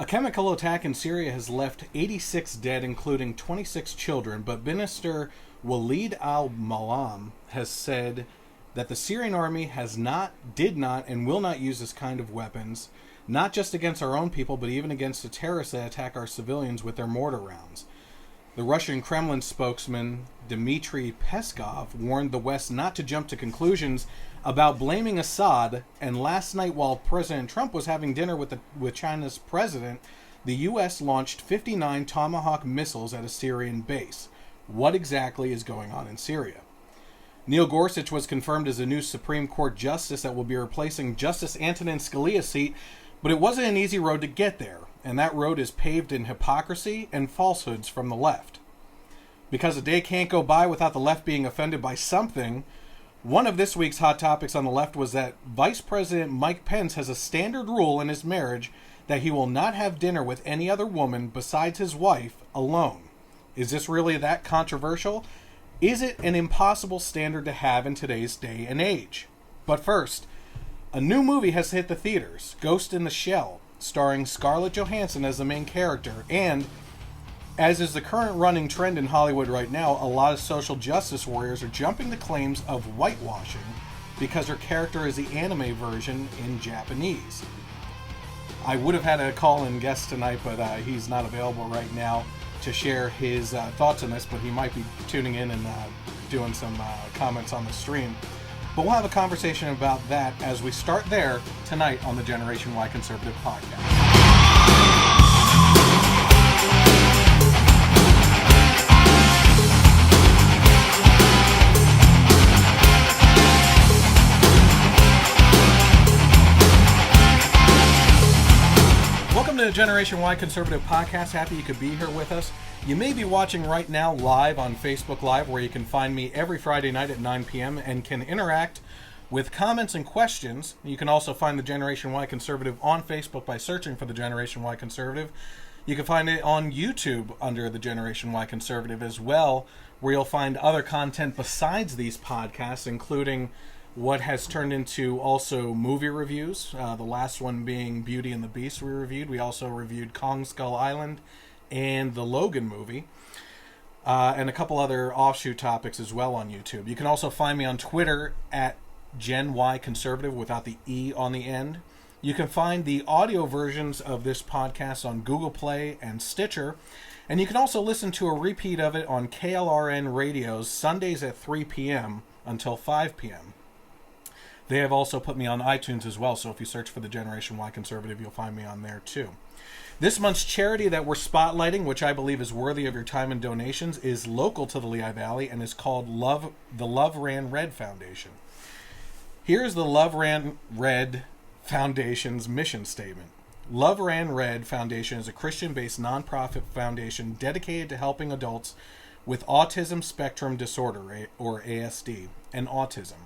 A chemical attack in Syria has left 86 dead, including 26 children, but Minister Walid al-Malam has said that the Syrian army did not, and will not use this kind of weapons, not just against our own people, but even against the terrorists that attack our civilians with their mortar rounds. The Russian Kremlin spokesman Dmitry Peskov warned the West not to jump to conclusions about blaming Assad, and last night while President Trump was having dinner with China's president, the U.S. launched 59 Tomahawk missiles at a Syrian base. What exactly is going on in Syria? Neil Gorsuch was confirmed as a new Supreme Court justice that will be replacing Justice Antonin Scalia's seat, but it wasn't an easy road to get there, and that road is paved in hypocrisy and falsehoods from the left. Because a day can't go by without the left being offended by something, one of this week's hot topics on the left was that Vice President Mike Pence has a standard rule in his marriage that he will not have dinner with any other woman besides his wife alone. Is this really that controversial? Is it an impossible standard to have in today's day and age? But first, a new movie has hit the theaters, Ghost in the Shell, starring Scarlett Johansson as the main character, and, as is the current running trend in Hollywood right now, a lot of social justice warriors are jumping to claims of whitewashing because her character is the anime version in Japanese. I would have had a call-in guest tonight, but he's not available right now to share his thoughts on this, but he might be tuning in and doing some comments on the stream. But we'll have a conversation about that as we start there tonight on the Generation Y Conservative Podcast. Welcome to the Generation Y Conservative Podcast. Happy you could be here with us. You may be watching right now live on Facebook Live, where you can find me every Friday night at 9 p.m. and can interact with comments and questions. You can also find the Generation Y Conservative on Facebook by searching for the Generation Y Conservative. You can find it on YouTube under the Generation Y Conservative as well, where you'll find other content besides these podcasts, including what has turned into also movie reviews. The last one being Beauty and the Beast we reviewed. We also reviewed Kong Skull Island and the Logan movie, and a couple other offshoot topics as well on YouTube. You can also find me on Twitter at Gen Y Conservative without the E on the end. You can find the audio versions of this podcast on Google Play and Stitcher, and you can also listen to a repeat of it on KLRN radios Sundays at 3 p.m. until 5 p.m. They have also put me on iTunes as well, so if you search for the Generation Y Conservative, you'll find me on there too. This month's charity that we're spotlighting, which I believe is worthy of your time and donations, is local to the Lehigh Valley and is called the Love Ran Red Foundation. Here's the Love Ran Red Foundation's mission statement. Love Ran Red Foundation is a Christian-based nonprofit foundation dedicated to helping adults with autism spectrum disorder, or ASD, and autism.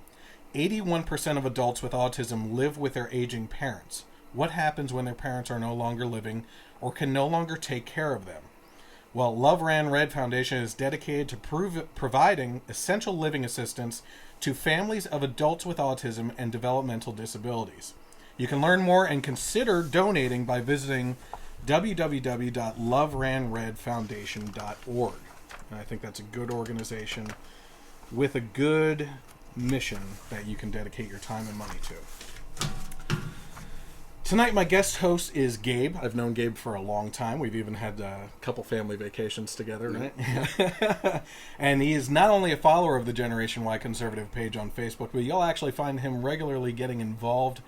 81% of adults with autism live with their aging parents. What happens when their parents are no longer living or can no longer take care of them? Well, Love Ran Red Foundation is dedicated to providing essential living assistance to families of adults with autism and developmental disabilities. You can learn more and consider donating by visiting www.loveranredfoundation.org. And I think that's a good organization with a good mission that you can dedicate your time and money to. Tonight, my guest host is Gabe. I've known Gabe for a long time. We've even had a couple family vacations together, right? Mm-hmm. And he is not only a follower of the Generation Y Conservative page on Facebook, but you'll actually find him regularly getting involved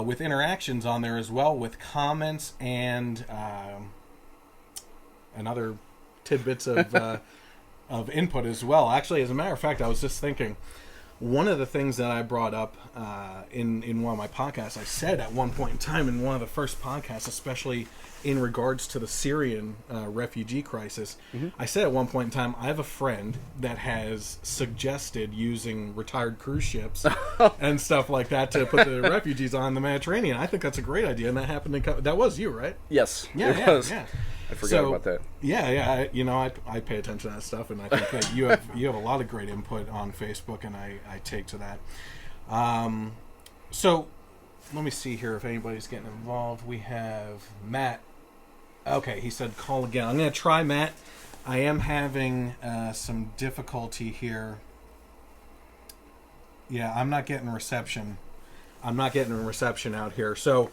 with interactions on there as well, with comments and other tidbits of input as well. Actually, as a matter of fact, I was just thinking, one of the things that I brought up in one of my podcasts, I said at one point in time in one of the first podcasts, especially in regards to the Syrian refugee crisis, I said at one point in time, I have a friend that has suggested using retired cruise ships and stuff like that to put the refugees on the Mediterranean. I think that's a great idea, and that happened to that was you, right? Yes, yeah, it was. Yeah. I forgot about that. Yeah. I pay attention to that stuff, and I think that you have a lot of great input on Facebook, and I take to that. So let me see here if anybody's getting involved. We have Matt Okay, he said call again. I'm going to try, Matt. I am having some difficulty here. Yeah, I'm not getting reception. I'm not getting reception out here. So,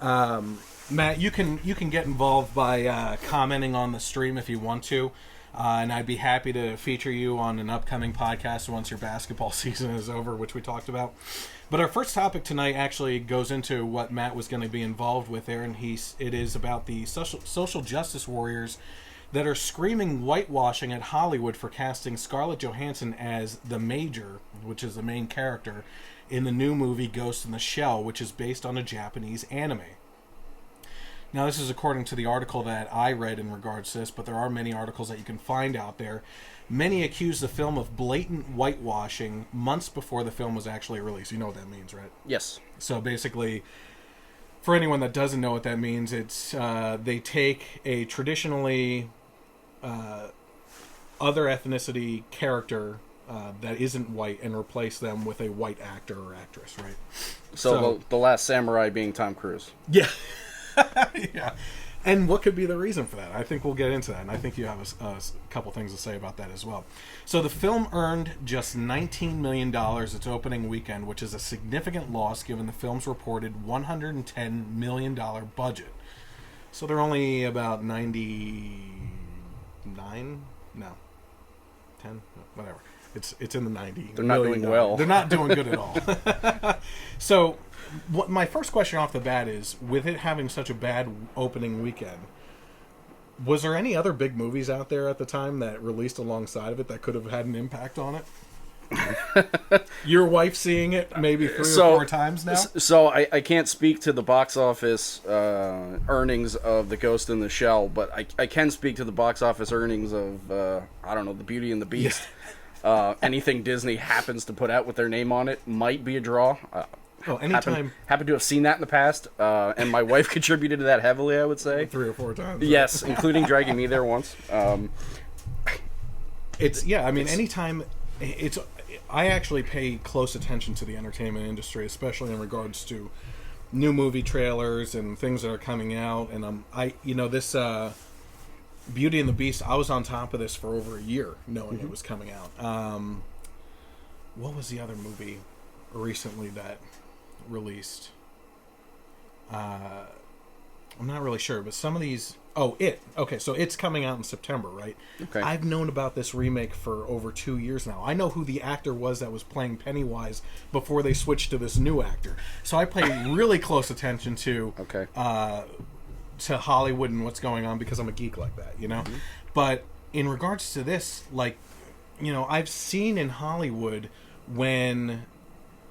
Matt, you can get involved by commenting on the stream if you want to. And I'd be happy to feature you on an upcoming podcast once your basketball season is over, which we talked about. But our first topic tonight actually goes into what Matt was going to be involved with there, and it is about the social justice warriors that are screaming whitewashing at Hollywood for casting Scarlett Johansson as the Major, which is the main character, in the new movie Ghost in the Shell, which is based on a Japanese anime. Now, this is according to the article that I read in regards to this, but there are many articles that you can find out there. Many accuse the film of blatant whitewashing months before the film was actually released. You know what that means, right? Yes. So basically, for anyone that doesn't know what that means, it's they take a traditionally other ethnicity character that isn't white and replace them with a white actor or actress, right? So the last samurai being Tom Cruise. Yeah. Yeah. And what could be the reason for that? I think we'll get into that, and I think you have a couple things to say about that as well. So the film earned just $19 million its opening weekend, which is a significant loss given the film's reported $110 million budget. So they're only about 99? No. 10? Whatever. It's in the 90. They're not doing well. They're not doing good at all. So my first question off the bat is, with it having such a bad opening weekend, was there any other big movies out there at the time that released alongside of it that could have had an impact on it? Your wife seeing it maybe three or four times now? So I can't speak to the box office earnings of The Ghost in the Shell, but I can speak to the box office earnings of, I don't know, The Beauty and the Beast. Yeah. Anything Disney happens to put out with their name on it might be a draw. Happen to have seen that in the past, and my wife contributed to that heavily, I would say. 3 or 4 times. Yes, including dragging me there once. Anytime I actually pay close attention to the entertainment industry, especially in regards to new movie trailers and things that are coming out. And this Beauty and the Beast, I was on top of this for over a year, knowing it was coming out. What was the other movie recently that released? I'm not really sure, but some of these... Oh, It. Okay, so it's coming out in September, right? Okay. I've known about this remake for over 2 years now. I know who the actor was that was playing Pennywise before they switched to this new actor. So I pay really close attention to Hollywood and what's going on because I'm a geek like that, you know? Mm-hmm. But in regards to this, I've seen in Hollywood when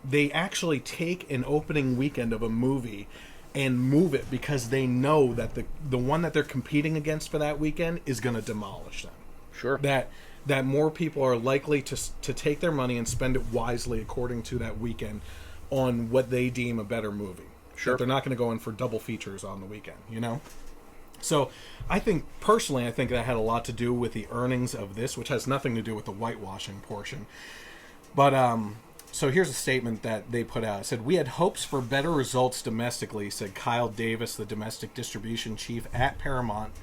they actually take an opening weekend of a movie and move it because they know that the one that they're competing against for that weekend is going to demolish them. Sure. That more people are likely to take their money and spend it wisely according to that weekend on what they deem a better movie. Sure. That they're not going to go in for double features on the weekend, you know? So I think that had a lot to do with the earnings of this, which has nothing to do with the whitewashing portion. But so here's a statement that they put out. It said, "We had hopes for better results domestically," said Kyle Davis, the domestic distribution chief at Paramount,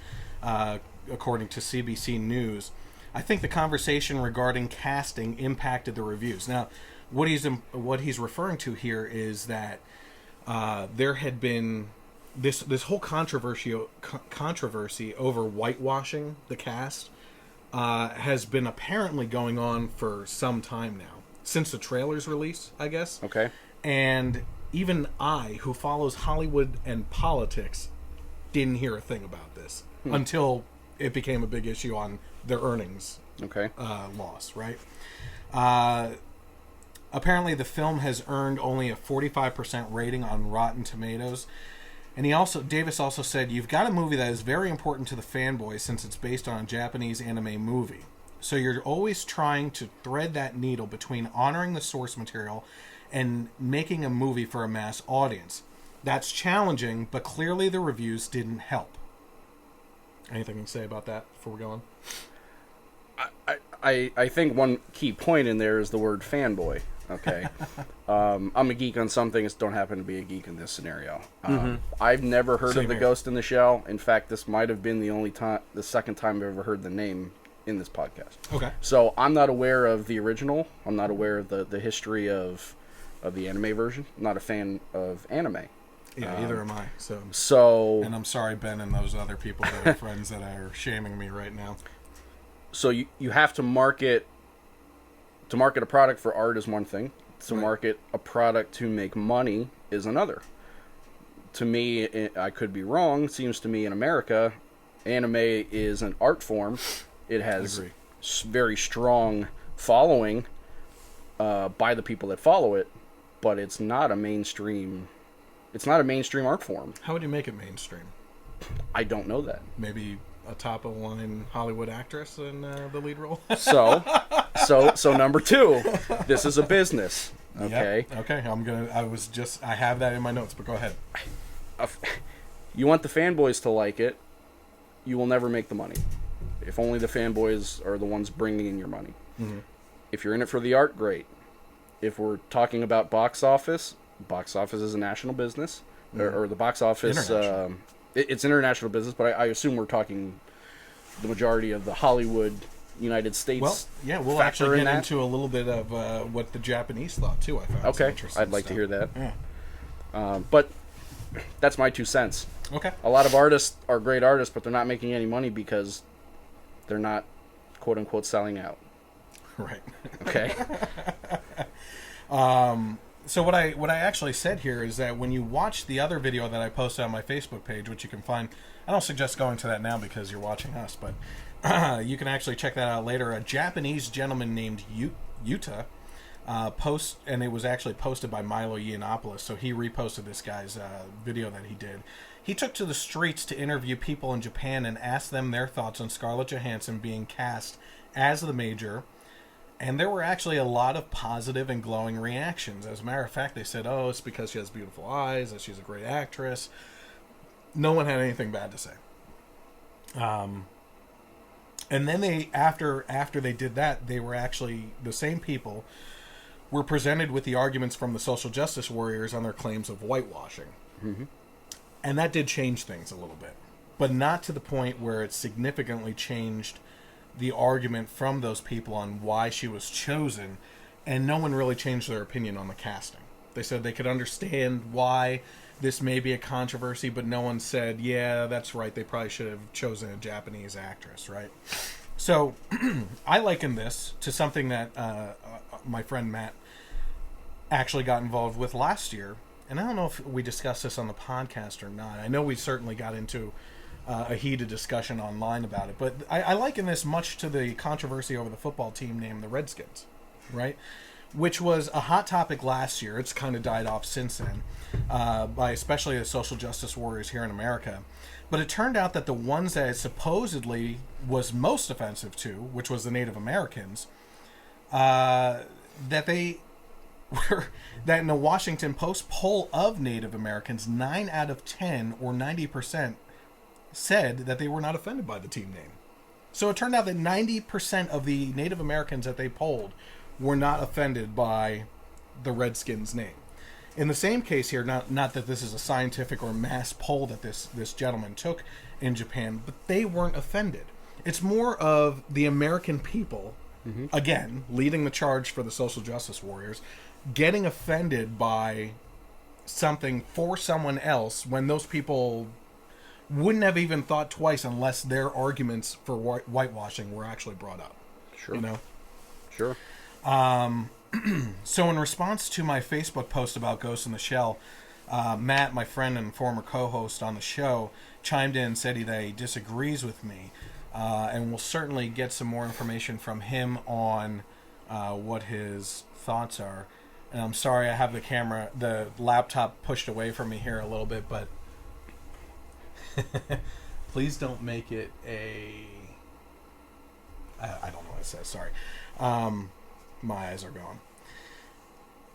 according to CBC News. "I think the conversation regarding casting impacted the reviews." Now, what he's referring to here is that there had been this whole controversy over whitewashing the cast has been apparently going on for some time now. Since the trailer's release, I guess. Okay. And even I, who follows Hollywood and politics, didn't hear a thing about this until it became a big issue on their earnings loss, right? Apparently, the film has earned only a 45% rating on Rotten Tomatoes. And Davis also said, "You've got a movie that is very important to the fanboys since it's based on a Japanese anime movie. So you're always trying to thread that needle between honoring the source material and making a movie for a mass audience. That's challenging, but clearly the reviews didn't help." Anything you can say about that before we go on? I think one key point in there is the word fanboy. Okay. I'm a geek on some things, don't happen to be a geek in this scenario. I've never heard Same of the here. Ghost in the Shell. In fact, this might have been the second time I've ever heard the name in this podcast. Okay. So I'm not aware of the original. I'm not aware of the history of the anime version. I'm not a fan of anime. Yeah, either am I. So, and I'm sorry, Ben, and those other people that are friends that are shaming me right now. so you have to market a product for art is one thing. To Right. market a product to make money is another. To me, I could be wrong. Seems to me in America, anime is an art form. It has Agree. very strong following by the people that follow it, but it's not a mainstream. It's not a mainstream art form. How would you make it mainstream? I don't know that. Maybe a top-of-the-line Hollywood actress in the lead role? So number two, this is a business. Okay. Yep. Okay. I have that in my notes, but go ahead. You want the fanboys to like it, you will never make the money. If only the fanboys are the ones bringing in your money. Mm-hmm. If you're in it for the art, great. If we're talking about box office is a national business, or the box office. International. It's international business, but I assume we're talking the majority of the Hollywood United States. Well, yeah, we'll factor actually in get that. into a little bit of what the Japanese thought, too, I found. some Okay, interesting I'd like to stuff. hear that. Yeah. But that's my 2 cents. Okay. A lot of artists are great artists, but they're not making any money because they're not, quote unquote, selling out. Right. Okay. So what I actually said here is that when you watch the other video that I posted on my Facebook page, which you can find, I don't suggest going to that now because you're watching us, but you can actually check that out later. A Japanese gentleman named Yuta post, and it was actually posted by Milo Yiannopoulos, so he reposted this guy's video that he did. He took to the streets to interview people in Japan and ask them their thoughts on Scarlett Johansson being cast as the Major. And there were actually a lot of positive and glowing reactions. As a matter of fact, they said, oh, it's because she has beautiful eyes, that she's a great actress. No one had anything bad to say. And then they, after they did that, they were actually, the same people were presented with the arguments from the social justice warriors on their claims of whitewashing. Mm-hmm. And that did change things a little bit. But not to the point where it significantly changed the argument from those people on why she was chosen, and no one really changed their opinion on the casting. They said they could understand why this may be a controversy, but no one said, yeah, that's right, they probably should have chosen a Japanese actress, right? So I liken this to something that my friend Matt actually got involved with last year, and I don't know if we discussed this on the podcast or not. I know we certainly got into a heated discussion online about it. But I liken this much to the controversy over the football team named the Redskins, right? Which was a hot topic last year. It's kind of died off since then, by especially the social justice warriors here in America. But it turned out that the ones that it supposedly was most offensive to, which was the Native Americans, that in the Washington Post poll of Native Americans, 9 out of 10 or 90% said that they were not offended by the team name. So it turned out that 90% of the Native Americans that they polled were not offended by the Redskins name. In the same case here, not that this is a scientific or mass poll that this gentleman took in Japan, but they weren't offended. It's more of the American people, again, leading the charge for the social justice warriors, getting offended by something for someone else when those people wouldn't have even thought twice unless their arguments for whitewashing were actually brought up. Sure. You know? Sure. So in response to my Facebook post about Ghost in the Shell, Matt, my friend and former co-host on the show, chimed in and said that he disagrees with me. And we'll certainly get some more information from him on what his thoughts are. And I'm sorry I have the laptop pushed away from me here a little bit, but please don't make it I don't know what it says, sorry. My eyes are gone.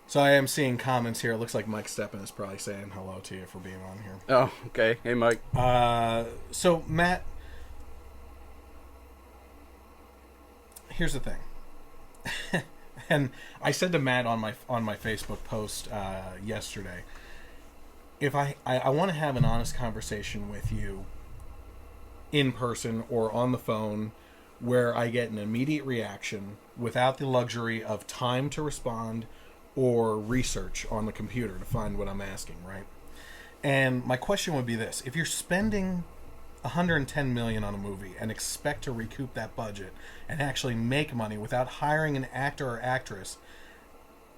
So I am seeing comments here. It looks like Mike Steppen is probably saying hello to you for being on here. Oh, okay. Hey, Mike. So, Matt, here's the thing. And I said to Matt on my Facebook post yesterday, if I want to have an honest conversation with you in person or on the phone where I get an immediate reaction without the luxury of time to respond or research on the computer to find what I'm asking, right? And my question would be this: if you're spending $110 million on a movie and expect to recoup that budget and actually make money without hiring an actor or actress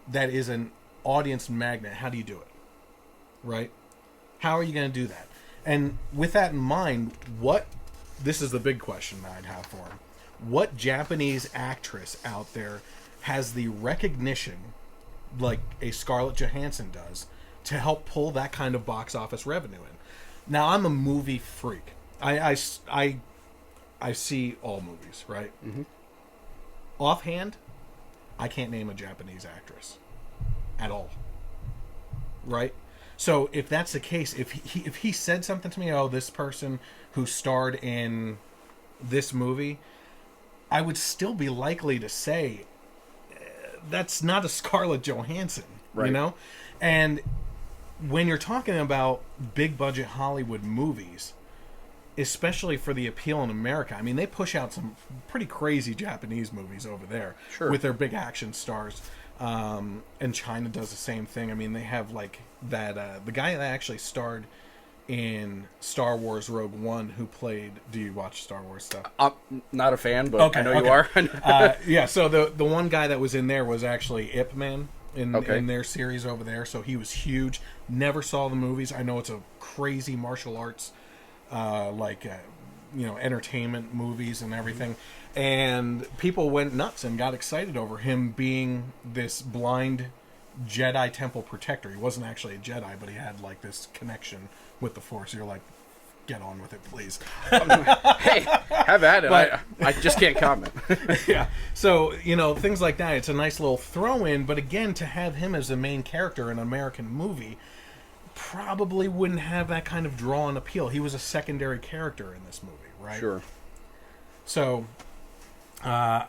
that is an audience magnet, how do you do it? Right? How are you going to do that? And with that in mind, this is the big question that I'd have for him. What Japanese actress out there has the recognition like a Scarlett Johansson does to help pull that kind of box office revenue in? Now, I'm a movie freak. I see all movies, right? Mm-hmm. Offhand, I can't name a Japanese actress at all, right? So if that's the case, if he said something to me, oh, this person who starred in this movie, I would still be likely to say that's not a Scarlett Johansson, right. You know? And when you're talking about big budget Hollywood movies, especially for the appeal in America, I mean, they push out some pretty crazy Japanese movies over there, sure, with their big action stars. And China does the same thing. I mean, they have like that, the guy that actually starred in Star Wars Rogue One, who played, do you watch Star Wars stuff? I'm not a fan, but okay, I know you are. Yeah, so the one guy that was in there was actually Ip Man in their series over there, so he was huge. Never saw the movies. I know it's a crazy martial arts entertainment movies and everything, and people went nuts and got excited over him being this blind Jedi temple protector. He wasn't actually a Jedi, but he had like this connection with the Force. You're like, get on with it, please. Hey, have at it. But, I just can't comment. Yeah, so things like that. It's a nice little throw in, but again, to have him as the main character in an American movie probably wouldn't have that kind of draw and appeal. He was a secondary character in this movie, right? Sure. So, and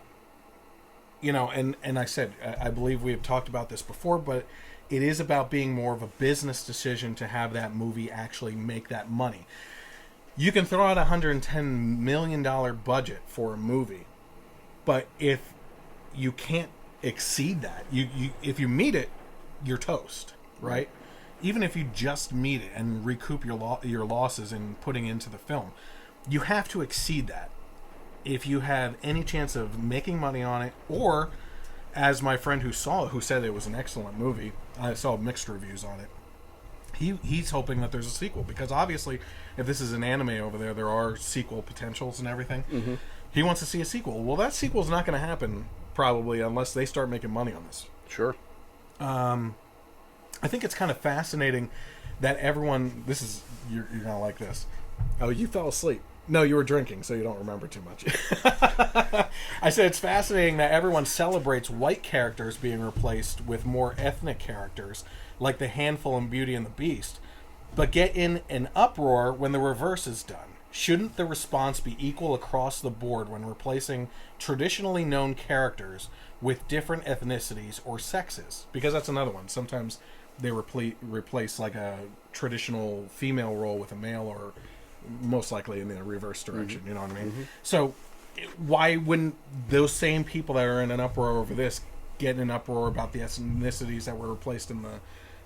I said, I believe we have talked about this before, but it is about being more of a business decision to have that movie actually make that money. You can throw out a $110 million budget for a movie, but if you can't exceed that, if you meet it, you're toast, right? Even if you just meet it and recoup your losses in putting into the film, you have to exceed that if you have any chance of making money on it. Or, as my friend who saw it, who said it was an excellent movie, I saw mixed reviews on it, he's hoping that there's a sequel, because obviously if this is an anime over there are sequel potentials and everything. Mm-hmm. He wants to see a sequel. Well, that sequel's not going to happen probably unless they start making money on this. Sure. I think it's kind of fascinating that everyone... You're going to like this. Oh, you fell asleep. No, you were drinking, so you don't remember too much. I said it's fascinating that everyone celebrates white characters being replaced with more ethnic characters, like the handful in Beauty and the Beast, but get in an uproar when the reverse is done. Shouldn't the response be equal across the board when replacing traditionally known characters with different ethnicities or sexes? Because that's another one. Sometimes they replace like a traditional female role with a male, or most likely in the reverse direction. Mm-hmm. You know what I mean? Mm-hmm. So why wouldn't those same people that are in an uproar over this get in an uproar about the ethnicities that were replaced in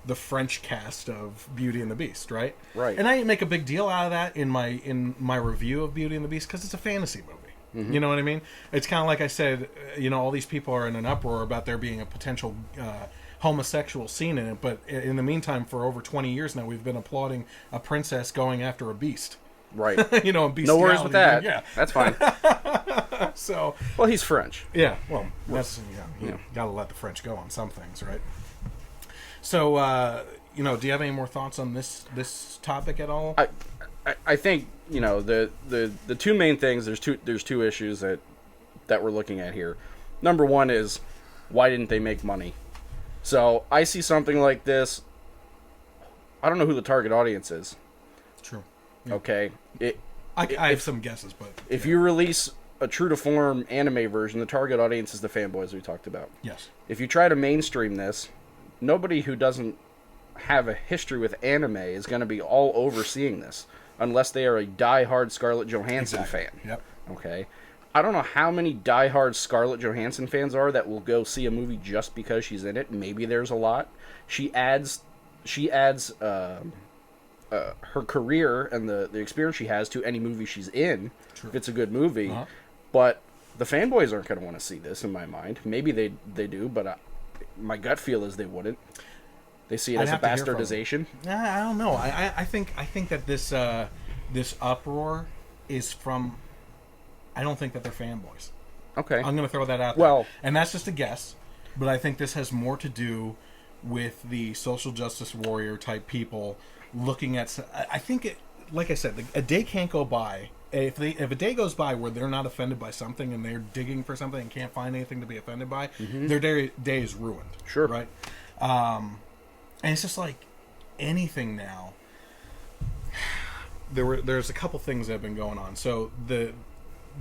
the French cast of Beauty and the Beast, right? Right. And I didn't make a big deal out of that in my review of Beauty and the Beast, because it's a fantasy movie. Mm-hmm. You know what I mean? It's kind of like I said, all these people are in an uproar about there being a potential homosexual scene in it, but in the meantime, for over 20 years now, we've been applauding a princess going after a beast. Right. A bestiality. No worries with that. Yeah. That's fine. So. Well, he's French. Yeah. Well, that's you gotta let the French go on some things, right? So, do you have any more thoughts on this topic at all? I think the two main things. There's two issues that we're looking at here. Number one is, why didn't they make money? So I see something like this. I don't know who the target audience is. True. Yeah. Okay. I have some guesses, but if you release a true to form anime version, the target audience is the fanboys we talked about. Yes. If you try to mainstream this, nobody who doesn't have a history with anime is going to be all over seeing this, unless they are a die-hard Scarlett Johansson fan. Yep. Okay? I don't know how many die-hard Scarlett Johansson fans are that will go see a movie just because she's in it. Maybe there's a lot. She adds her career and the experience she has to any movie she's in. True. If it's a good movie. Uh-huh. But the fanboys aren't going to want to see this, in my mind. Maybe they do, but my gut feel is they wouldn't. They see it as a bastardization. I don't know. I think that this uproar is from. I don't think that they're fanboys. Okay. I'm going to throw that out there. Well, and that's just a guess, but I think this has more to do with the social justice warrior type people looking at. I think it, like I said, a day can't go by. If a day goes by where they're not offended by something and they're digging for something and can't find anything to be offended by, their day is ruined. Sure. Right? And it's just like anything now. There's a couple things that have been going on. So the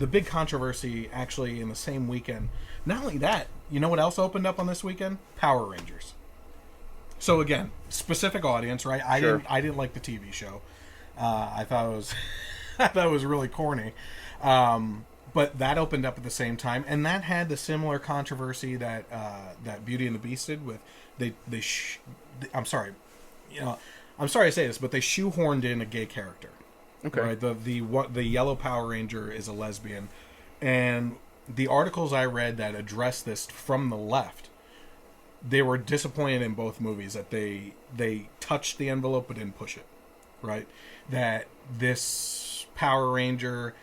big controversy actually in the same weekend. Not only that, you know what else opened up on this weekend? Power Rangers. So again, specific audience, right? I didn't like the TV show. I thought it was really corny. But that opened up at the same time, and that had the similar controversy that Beauty and the Beast did with I'm sorry to say this, but they shoehorned in a gay character. Okay. Right. The yellow Power Ranger is a lesbian, and the articles I read that addressed this from the left, they were disappointed in both movies that they touched the envelope but didn't push it. Right. That this Power Ranger,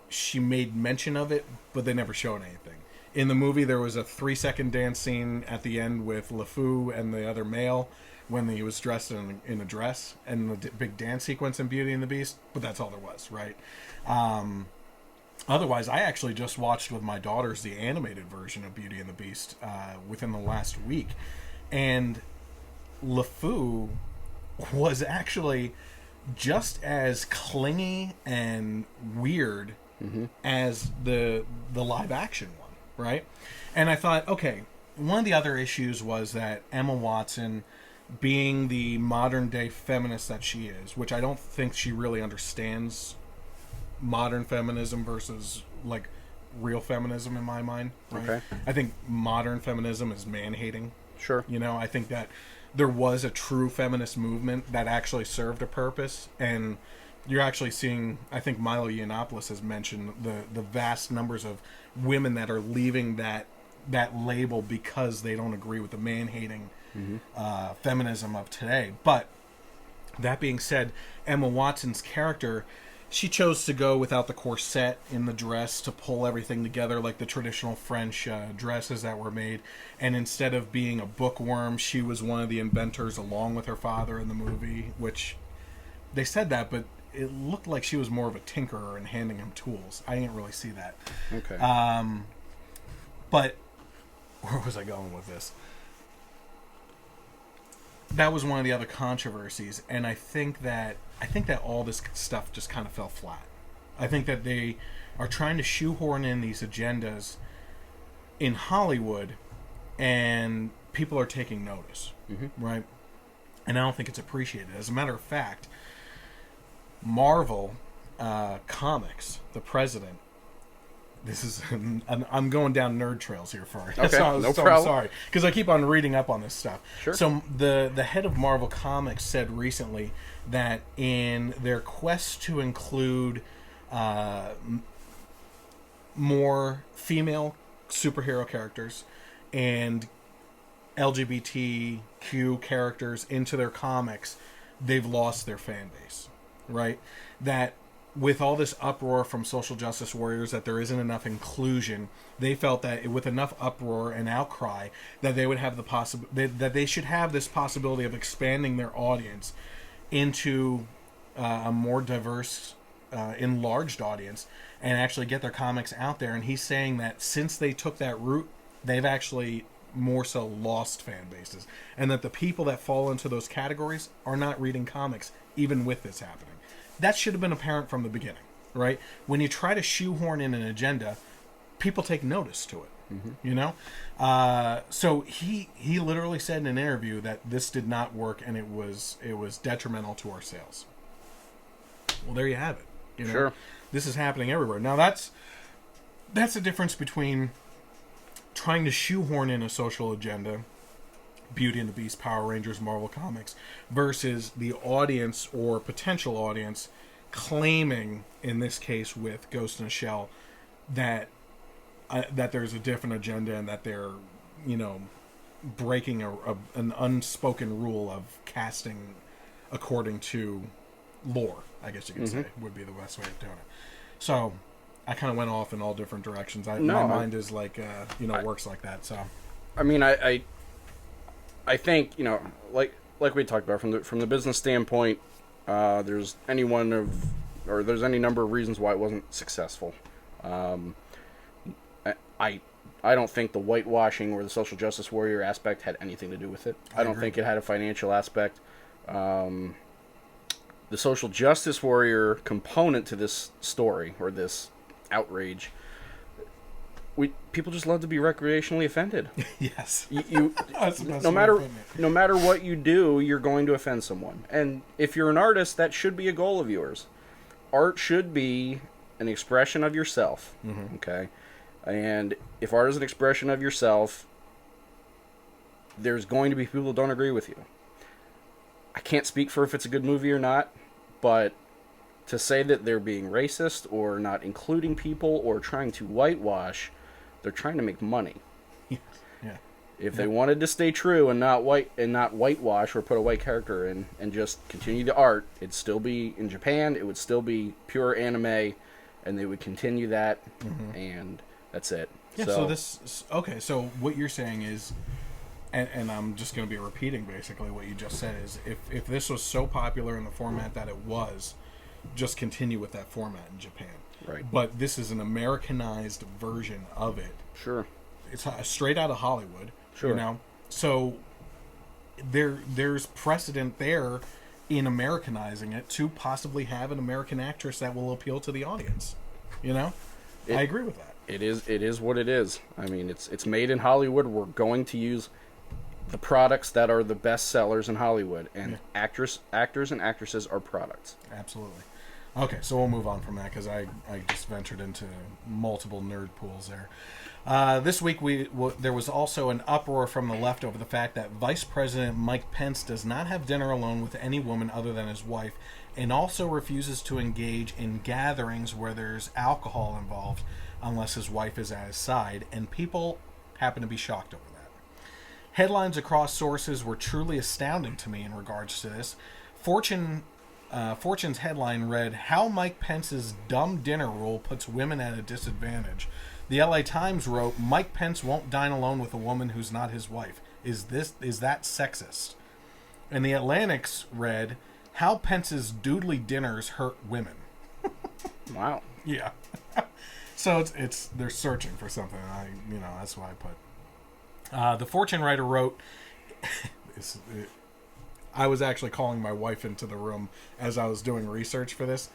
she made mention of it, but they never showed anything. In the movie, there was a 3-second dance scene at the end with LeFou and the other male when he was dressed in a dress, and the big dance sequence in Beauty and the Beast, but that's all there was, right? Otherwise, I actually just watched with my daughters the animated version of Beauty and the Beast within the last week, and LeFou was actually just as clingy and weird as the live action one, right? And I thought, okay, one of the other issues was that Emma Watson, being the modern day feminist that she is, which I don't think she really understands modern feminism versus like real feminism in my mind, right? Okay. I think modern feminism is man-hating. Sure. You know, I think that there was a true feminist movement that actually served a purpose, and you're actually seeing, I think Milo Yiannopoulos has mentioned the vast numbers of women that are leaving that label because they don't agree with the man-hating feminism of today. But that being said, Emma Watson's character, she chose to go without the corset in the dress to pull everything together like the traditional French dresses that were made. And instead of being a bookworm, she was one of the inventors along with her father in the movie, which they said that, but it looked like she was more of a tinkerer and handing him tools. I didn't really see that. Okay. But where was I going with this? That was one of the other controversies, and I think that all this stuff just kind of fell flat. I think that they are trying to shoehorn in these agendas in Hollywood, and people are taking notice, right? And I don't think it's appreciated. As a matter of fact, Marvel Comics, the president. This is I'm going down nerd trails here for it. Okay, no problem. I'm sorry, because I keep on reading up on this stuff. Sure. So the head of Marvel Comics said recently that in their quest to include more female superhero characters and LGBTQ characters into their comics, they've lost their fan base, right? That with all this uproar from social justice warriors that there isn't enough inclusion, they felt that with enough uproar and outcry that they would have that they should have this possibility of expanding their audience into a more diverse, enlarged audience and actually get their comics out there. And he's saying that since they took that route, they've actually more so lost fan bases, and that the people that fall into those categories are not reading comics even with this happening. That should have been apparent from the beginning. right? When you try to shoehorn in an agenda, people take notice to it. You know, so he literally said in an interview that this did not work and it was detrimental to our sales. Well, there you have it. You know, Sure. This is happening everywhere. Now that's the difference between trying to shoehorn in a social agenda, Beauty and the Beast, Power Rangers, Marvel Comics, versus the audience or potential audience claiming, in this case with Ghost in a Shell, that there's a different agenda and that they're, you know, breaking an unspoken rule of casting according to lore, I guess you could say, would be the best way of doing it. So I kind of went off in all different directions. My mind is like, works like that. So, I mean, I think, you know, like we talked about from the business standpoint, there's any number of reasons why it wasn't successful. I don't think the whitewashing or the social justice warrior aspect had anything to do with it. I don't think it had a financial aspect. The social justice warrior component to this story or this outrage, people just love to be recreationally offended. Yes. No matter what you do, you're going to offend someone. And if you're an artist, that should be a goal of yours. Art should be an expression of yourself. Okay? And if art is an expression of yourself, there's going to be people who don't agree with you. I can't speak for if it's a good movie or not, but to say that they're being racist or not including people or trying to whitewash, they're trying to make money. Yeah. If they wanted to stay true and not whitewash or put a white character in and just continue the art, it'd still be in Japan, it would still be pure anime, and they would continue that, and that's it. Yeah, so what you're saying is, and I'm just going to be repeating basically what you just said, is if this was so popular in the format that it was, just continue with that format in Japan. Right. But this is an Americanized version of it. Sure. It's straight out of Hollywood. Sure. You know? So there's precedent there in Americanizing it to possibly have an American actress that will appeal to the audience. You know? I agree with that. It is what it is. I mean, it's made in Hollywood. We're going to use the products that are the best sellers in Hollywood, and actors and actresses are products. Absolutely. Okay, so we'll move on from that because I just ventured into multiple nerd pools there. This week there was also an uproar from the left over the fact that Vice President Mike Pence does not have dinner alone with any woman other than his wife, and also refuses to engage in gatherings where there's alcohol involved unless his wife is at his side, and people happen to be shocked over that. Headlines across sources were truly astounding to me in regards to this. Fortune's headline read, "How Mike Pence's dumb dinner rule puts women at a disadvantage." The LA Times wrote, "Mike Pence won't dine alone with a woman who's not his wife. Is that sexist?" And the Atlantic's read, "How Pence's doodly dinners hurt women." Wow. Yeah. So it's they're searching for something. That's why I put. The Fortune writer wrote, I was actually calling my wife into the room as I was doing research for this,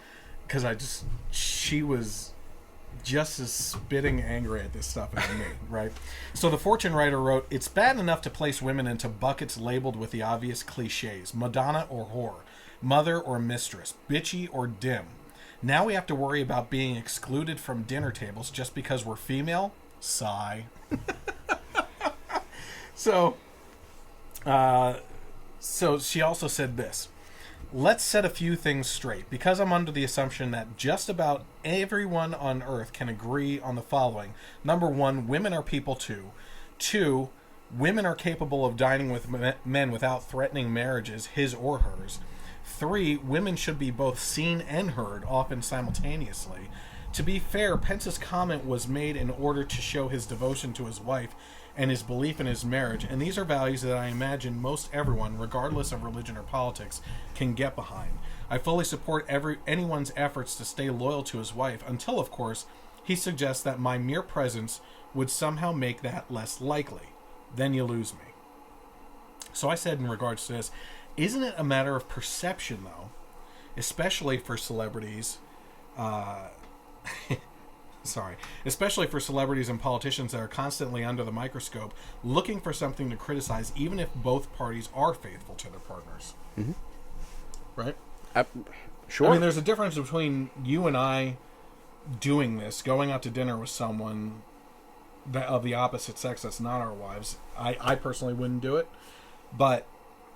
because she was just as spitting angry at this stuff as me, right? So the Fortune writer wrote, "It's bad enough to place women into buckets labeled with the obvious cliches, Madonna or whore, mother or mistress, bitchy or dim. Now we have to worry about being excluded from dinner tables just because we're female? Sigh." So she also said this, "Let's set a few things straight, because I'm under the assumption that just about everyone on Earth can agree on the following. Number one, women are people too. Two, women are capable of dining with men without threatening marriages, his or hers. Three, women should be both seen and heard, often simultaneously. To be fair, Pence's comment was made in order to show his devotion to his wife and his belief in his marriage, and these are values that I imagine most everyone, regardless of religion or politics, can get behind. I fully support anyone's efforts to stay loyal to his wife, until, of course, he suggests that my mere presence would somehow make that less likely. Then you lose me." So I said in regards to this, isn't it a matter of perception, though, especially for celebrities, Sorry. Especially for celebrities and politicians that are constantly under the microscope, looking for something to criticize, even if both parties are faithful to their partners. Mm-hmm. Right? Sure. I mean, there's a difference between you and I doing this, going out to dinner with someone of the opposite sex that's not our wives. I personally wouldn't do it. But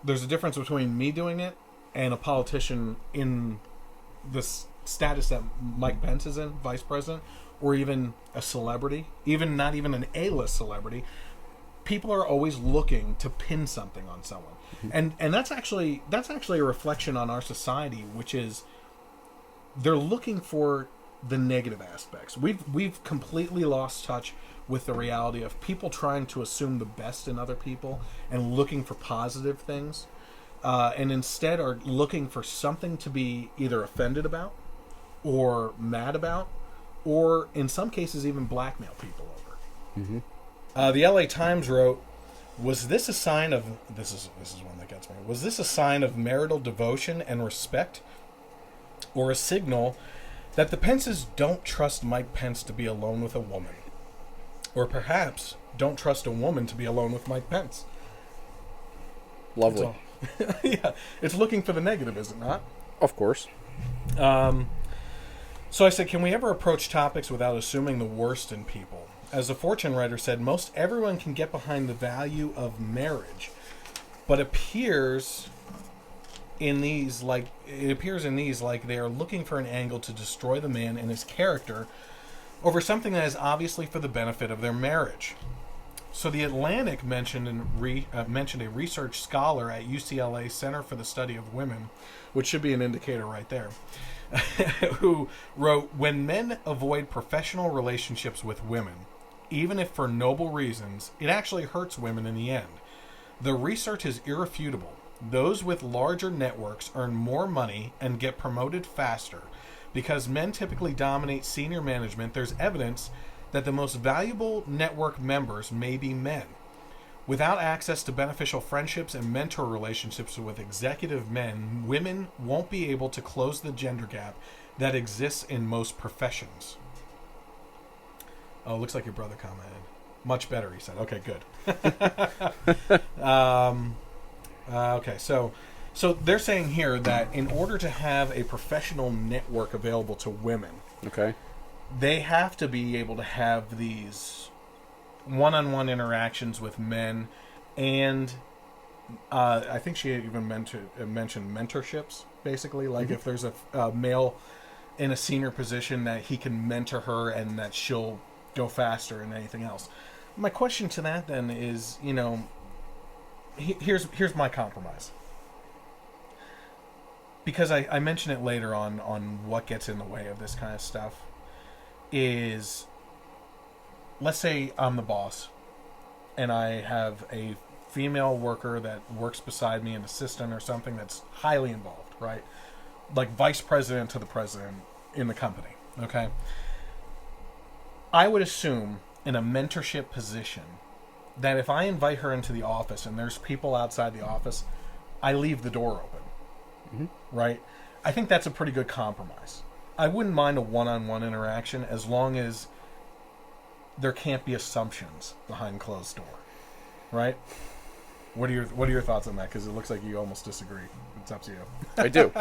there's a difference between me doing it and a politician in the status that Mike Pence is in, vice president, or even a celebrity, even not even an A-list celebrity. People are always looking to pin something on someone. And that's actually a reflection on our society, which is they're looking for the negative aspects. We've completely lost touch with the reality of people trying to assume the best in other people and looking for positive things, and instead are looking for something to be either offended about or mad about, or in some cases even blackmail people over. Mm-hmm. The LA Times wrote, "Was this a sign of this is one that gets me? Was this a sign of marital devotion and respect, or a signal that the Pences don't trust Mike Pence to be alone with a woman, or perhaps don't trust a woman to be alone with Mike Pence?" Lovely. Yeah, it's looking for the negative, is it not? Of course. So I said, can we ever approach topics without assuming the worst in people? As a fortune writer said, most everyone can get behind the value of marriage, but it appears in these like they are looking for an angle to destroy the man and his character over something that is obviously for the benefit of their marriage. So the Atlantic mentioned a research scholar at UCLA Center for the Study of Women, which should be an indicator right there, who wrote, "When men avoid professional relationships with women, even if for noble reasons, it actually hurts women in the end. The research is irrefutable. Those with larger networks earn more money and get promoted faster. Because men typically dominate senior management, there's evidence that the most valuable network members may be men. Without access to beneficial friendships and mentor relationships with executive men, women won't be able to close the gender gap that exists in most professions." Oh, looks like your brother commented. Much better, he said. Okay, good. Okay, so they're saying here that in order to have a professional network available to women, Okay. they have to be able to have these one-on-one interactions with men, and I think she even mentioned mentorships, basically. Like if there's a male in a senior position, that he can mentor her and that she'll go faster than anything else. My question to that then is, here's my compromise. Because I mention it later on what gets in the way of this kind of stuff, is, let's say I'm the boss and I have a female worker that works beside me, an assistant or something that's highly involved, right? Like vice president to the president in the company, okay? I would assume in a mentorship position that if I invite her into the office and there's people outside the office, I leave the door open, right? I think that's a pretty good compromise. I wouldn't mind a one-on-one interaction as long as there can't be assumptions behind closed door, right? What are your thoughts on that? Because it looks like you almost disagree. It's up to you. I do.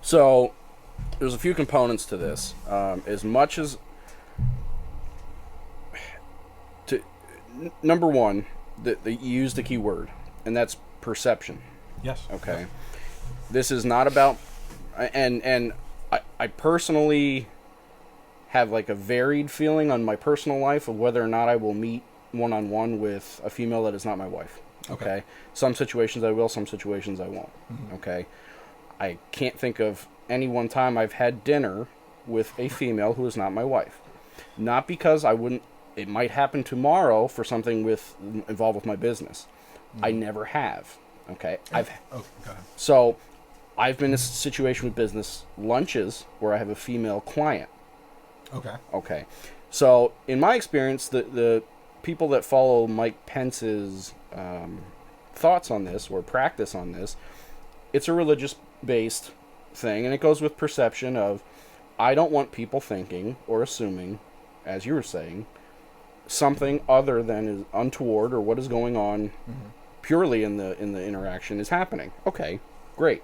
So there's a few components to this. As much as number one, you used the key word, and that's perception. Yes. Okay. This is not about, and I personally have like a varied feeling on my personal life of whether or not I will meet one-on-one with a female that is not my wife. Okay. Some situations I will, some situations I won't. Okay. I can't think of any one time I've had dinner with a female who is not my wife. Not because I wouldn't. It might happen tomorrow for something involved with my business. I never have. Okay. Go ahead. So I've been in a situation with business lunches where I have a female client. Okay. So in my experience, the people that follow Mike Pence's thoughts on this or practice on this, it's a religious-based thing, and it goes with perception of I don't want people thinking or assuming, as you were saying, something other than is untoward or what is going on purely in the interaction is happening. Okay, great.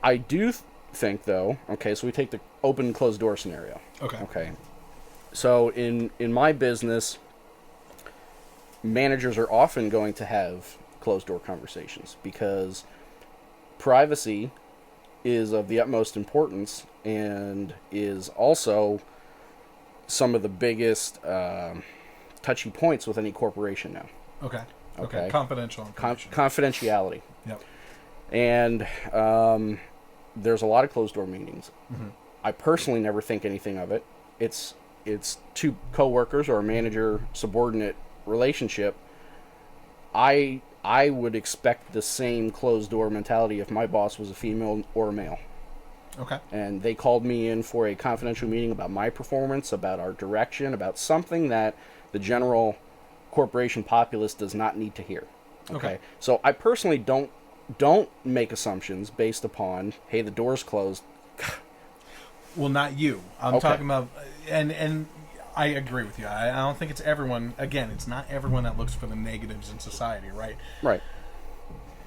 I do think, though, okay, so we take the open and closed door scenario. Okay. So in my business, managers are often going to have closed door conversations because privacy is of the utmost importance and is also some of the biggest touchy points with any corporation now. Okay. Confidential information. Confidentiality. Yep. And there's a lot of closed door meetings. I personally never think anything of it. It's two coworkers or a manager subordinate relationship. I would expect the same closed door mentality if my boss was a female or a male. Okay. And they called me in for a confidential meeting about my performance, about our direction, about something that the general corporation populace does not need to hear. Okay. So I personally don't make assumptions based upon, hey, the door's closed. Well, not you. I'm talking about, and I agree with you. I don't think it's everyone. Again, it's not everyone that looks for the negatives in society, right? Right.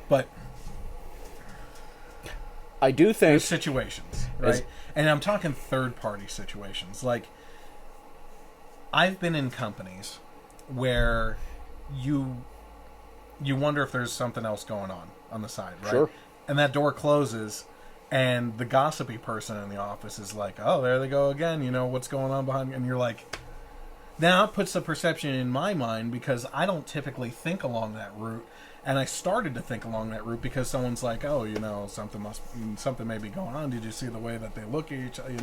But I do think there's situations, right? And I'm talking third-party situations. Like, I've been in companies where you wonder if there's something else going on the side, right? Sure. And that door closes, and the gossipy person in the office is like, oh, there they go again, what's going on behind me? And you're like, now it puts the perception in my mind because I don't typically think along that route. And I started to think along that route because someone's like, oh, something may be going on. Did you see the way that they look at each other?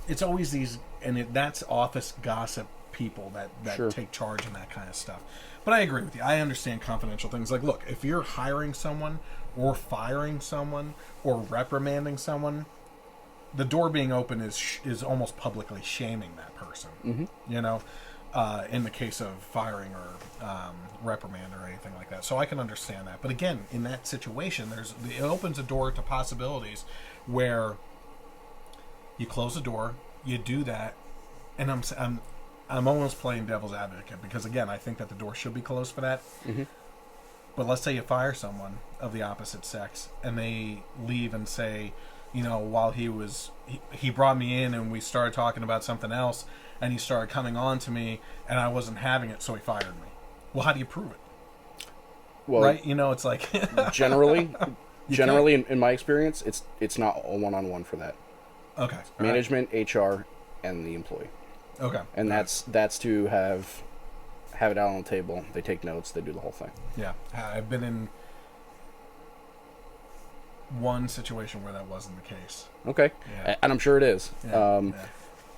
It's always these, and that's office gossip people that Sure. take charge and that kind of stuff. But I agree with you. I understand confidential things. Like, look, if you're hiring someone or firing someone or reprimanding someone, the door being open is almost publicly shaming that person. In the case of firing or reprimand or anything like that. So I can understand that. But again, in that situation, it opens a door to possibilities where you close the door, you do that, and I'm almost playing devil's advocate because, again, I think that the door should be closed for that. But let's say you fire someone of the opposite sex and they leave and say, while he brought me in and we started talking about something else and he started coming on to me and I wasn't having it, so he fired me. Well, how do you prove it? Well, right? It's like generally in my experience, it's not a one-on-one for that. Okay. Management, HR, and the employee. Okay. And that's to have it out on the table. They take notes. They do the whole thing. Yeah, I've been in one situation where that wasn't the case. Okay. Yeah. And I'm sure it is. Yeah.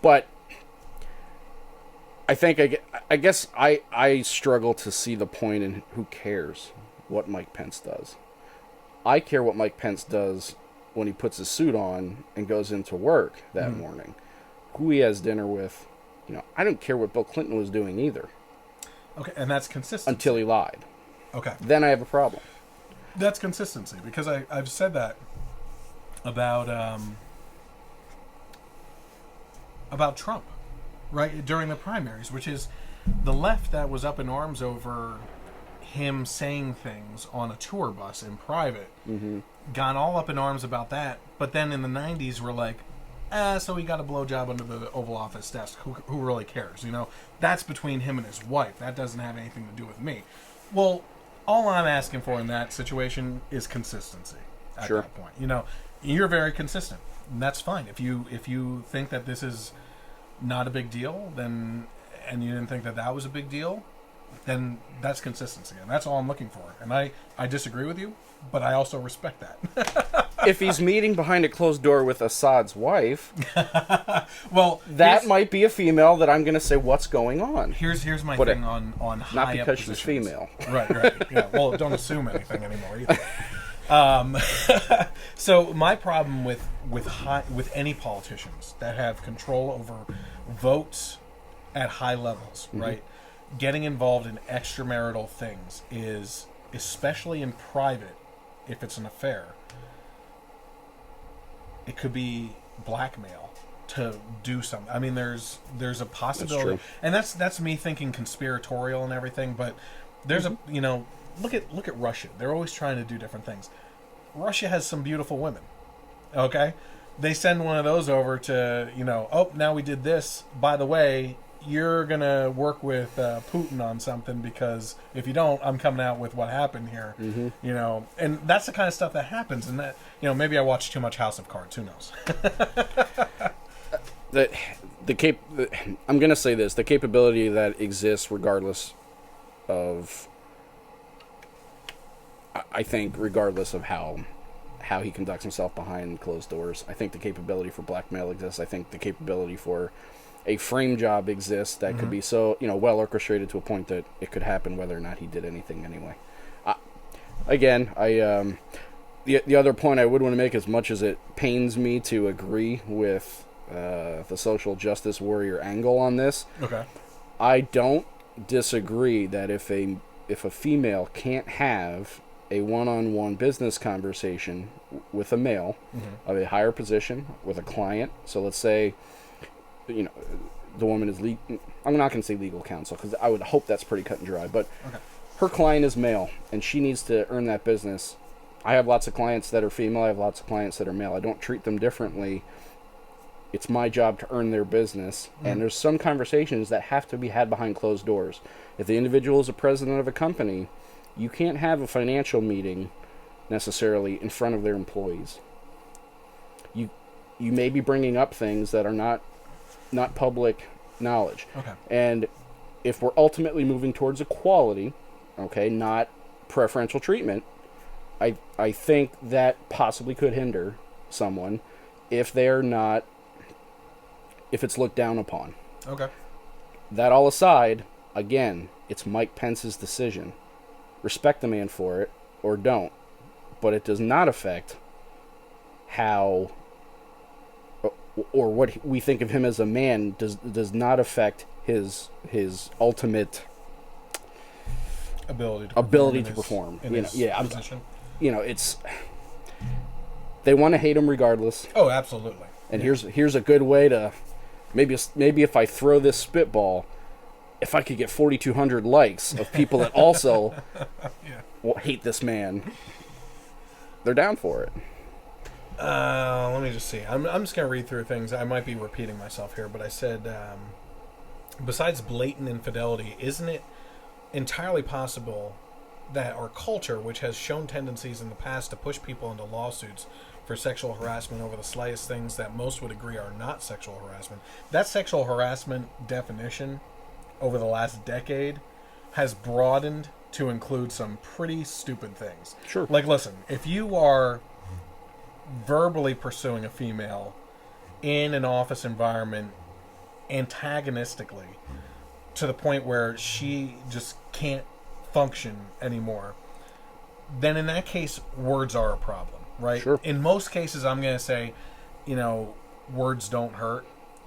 But I think I guess I struggle to see the point in who cares what Mike Pence does. I care what Mike Pence does when he puts his suit on and goes into work that morning. Who he has dinner with. I don't care what Bill Clinton was doing either. Okay, and that's consistency. Until he lied. Okay. Then I have a problem. That's consistency, because I've said that about Trump, right, during the primaries, which is the left that was up in arms over him saying things on a tour bus in private, got all up in arms about that, but then in the 90s were like, so he got a blowjob under the Oval Office desk. Who really cares? That's between him and his wife. That doesn't have anything to do with me. Well, all I'm asking for in that situation is consistency at Sure. that point. You're very consistent, and that's fine. If you think that this is not a big deal, then, and you didn't think that was a big deal, then that's consistency, and that's all I'm looking for. And I disagree with you, but I also respect that. If he's meeting behind a closed door with Assad's wife, well, that might be a female that I'm going to say, what's going on? Here's my thing on high not because positions. she's female. Right. Yeah. Well, don't assume anything anymore either. So my problem with any politicians that have control over votes at high levels, right? Getting involved in extramarital things is, especially in private, if it's an affair, it could be blackmail to do something. I mean, there's a possibility, That's true. and that's me thinking conspiratorial and everything. But there's a look at Russia. They're always trying to do different things. Russia has some beautiful women. Okay, they send one of those over to oh, now we did this. By the way, you're gonna work with Putin on something, because if you don't, I'm coming out with what happened here. Mm-hmm. And that's the kind of stuff that happens. And that maybe I watch too much House of Cards. Who knows? I'm gonna say this: the capability that exists, regardless of, I think, regardless of how he conducts himself behind closed doors, I think the capability for blackmail exists. I think the capability for a frame job exists that could be so well orchestrated to a point that it could happen whether or not he did anything anyway. The other point I would want to make, as much as it pains me to agree with the social justice warrior angle on this, Okay. I don't disagree that if a female can't have a one-on-one business conversation with a male of a higher position with a client, so let's say the woman is I'm not going to say legal counsel, because I would hope that's pretty cut and dry, but her client is male and she needs to earn that business. I have lots of clients that are female. I have lots of clients that are male. I don't treat them differently. It's my job to earn their business. And there's some conversations that have to be had behind closed doors. If the individual is a president of a company, you can't have a financial meeting necessarily in front of their employees. You may be bringing up things that are not public knowledge. Okay. And if we're ultimately moving towards equality, not preferential treatment, I think that possibly could hinder someone if it's looked down upon. Okay. That all aside, again, it's Mike Pence's decision. Respect the man for it, or don't. But it does not affect how, or what we think of him as a man does not affect his ultimate ability to perform. Position. It's, they want to hate him regardless. Oh, absolutely. And here's a good way to maybe if I throw this spitball, if I could get 4,200 likes of people that also hate this man, they're down for it. Let me just see. I'm just going to read through things. I might be repeating myself here, but I said, besides blatant infidelity, isn't it entirely possible that our culture, which has shown tendencies in the past to push people into lawsuits for sexual harassment over the slightest things that most would agree are not sexual harassment, that sexual harassment definition over the last decade has broadened to include some pretty stupid things. Sure. Like, listen, if you are verbally pursuing a female in an office environment antagonistically to the point where she just can't function anymore, then in that case, words are a problem, right? Sure. In most cases, I'm going to say, words don't hurt.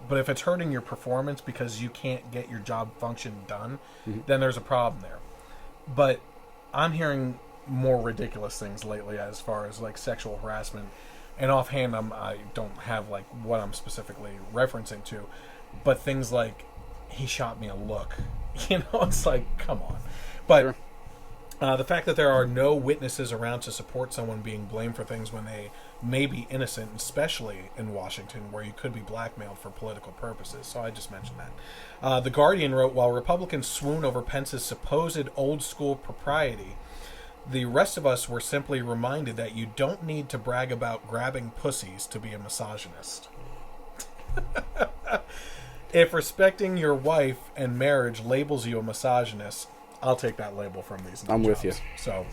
But if it's hurting your performance because you can't get your job function done, then there's a problem there. But I'm hearing more ridiculous things lately as far as like sexual harassment. And offhand, I don't have like what I'm specifically referencing to, but things like, he shot me a look. It's like, come on. But the fact that there are no witnesses around to support someone being blamed for things when they may be innocent, especially in Washington, where you could be blackmailed for political purposes. So I just mentioned that. The Guardian wrote, while Republicans swoon over Pence's supposed old-school propriety, the rest of us were simply reminded that you don't need to brag about grabbing pussies to be a misogynist. If respecting your wife and marriage labels you a misogynist, I'll take that label from these. I'm with you. So,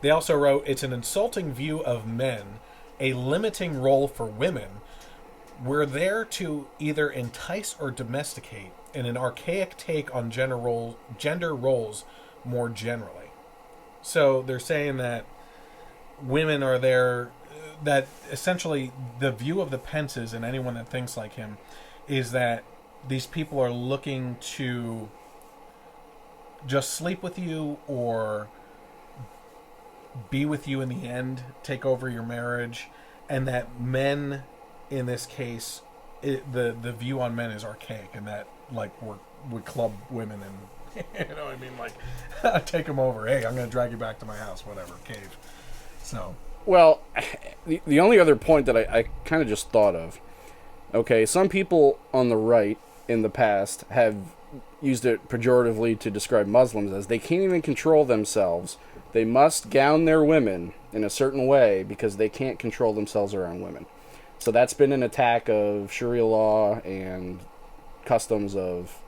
they also wrote, it's an insulting view of men, a limiting role for women. We're there to either entice or domesticate, and an archaic take on gender roles more generally. So they're saying that women are there, that essentially the view of the Pences and anyone that thinks like him is that these people are looking to just sleep with you or be with you in the end, take over your marriage, and that men, in this case, the view on men is archaic, and that like we club women and you know what I mean, like take them over. Hey, I'm going to drag you back to my house, whatever, cave. So. Well, the only other point that I kind of just thought of, okay, some people on the right in the past have used it pejoratively to describe Muslims as they can't even control themselves. They must gown their women in a certain way because they can't control themselves around women. So that's been an attack of Sharia law and customs of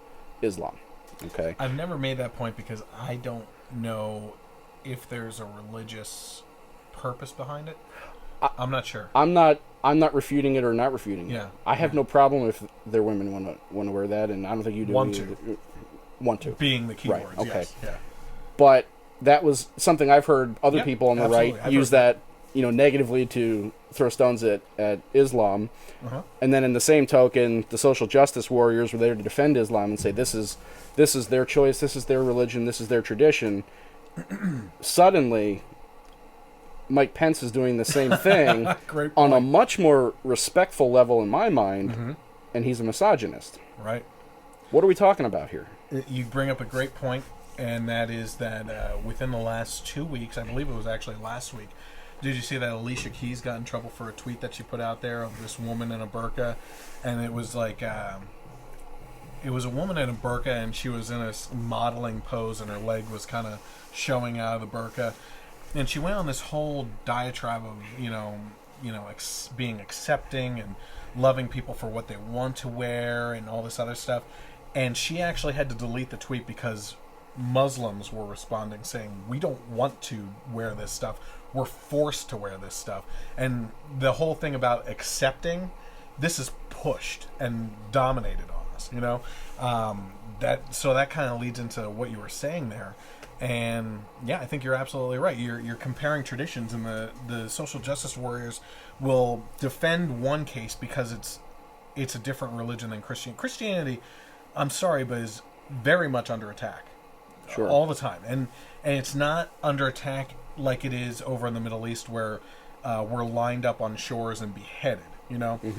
Islam. Okay. I've never made that point because I don't know if there's a religious purpose behind it. I'm not sure. I'm not refuting it or not refuting it. Yeah. I have no problem if their women want to wear that, and I don't think you do. Want to. Being the key right. words, Okay. yes. Yeah. But that was something I've heard other people on the absolutely. right use that, negatively to throw stones at Islam. Uh-huh. And then in the same token, the social justice warriors were there to defend Islam and say this is their choice, this is their religion, this is their tradition. Suddenly, Mike Pence is doing the same thing on a much more respectful level in my mind, and he's a misogynist. Right. What are we talking about here? You bring up a great point, and that is that within the last 2 weeks, I believe it was actually last week, did you see that Alicia Keys got in trouble for a tweet that she put out there of this woman in a burqa? And it was like, it was a woman in a burqa, and she was in a modeling pose, and her leg was kind of showing out of the burqa. And she went on this whole diatribe of, being accepting and loving people for what they want to wear and all this other stuff. And she actually had to delete the tweet because Muslims were responding saying, we don't want to wear this stuff. We're forced to wear this stuff. And the whole thing about accepting, this is pushed and dominated on us, that kind of leads into what you were saying there. And yeah, I think you're absolutely right. You're comparing traditions, and the social justice warriors will defend one case because it's a different religion than Christianity. Christianity, I'm sorry, but is very much under attack. Sure. All the time. And it's not under attack like it is over in the Middle East where we're lined up on shores and beheaded.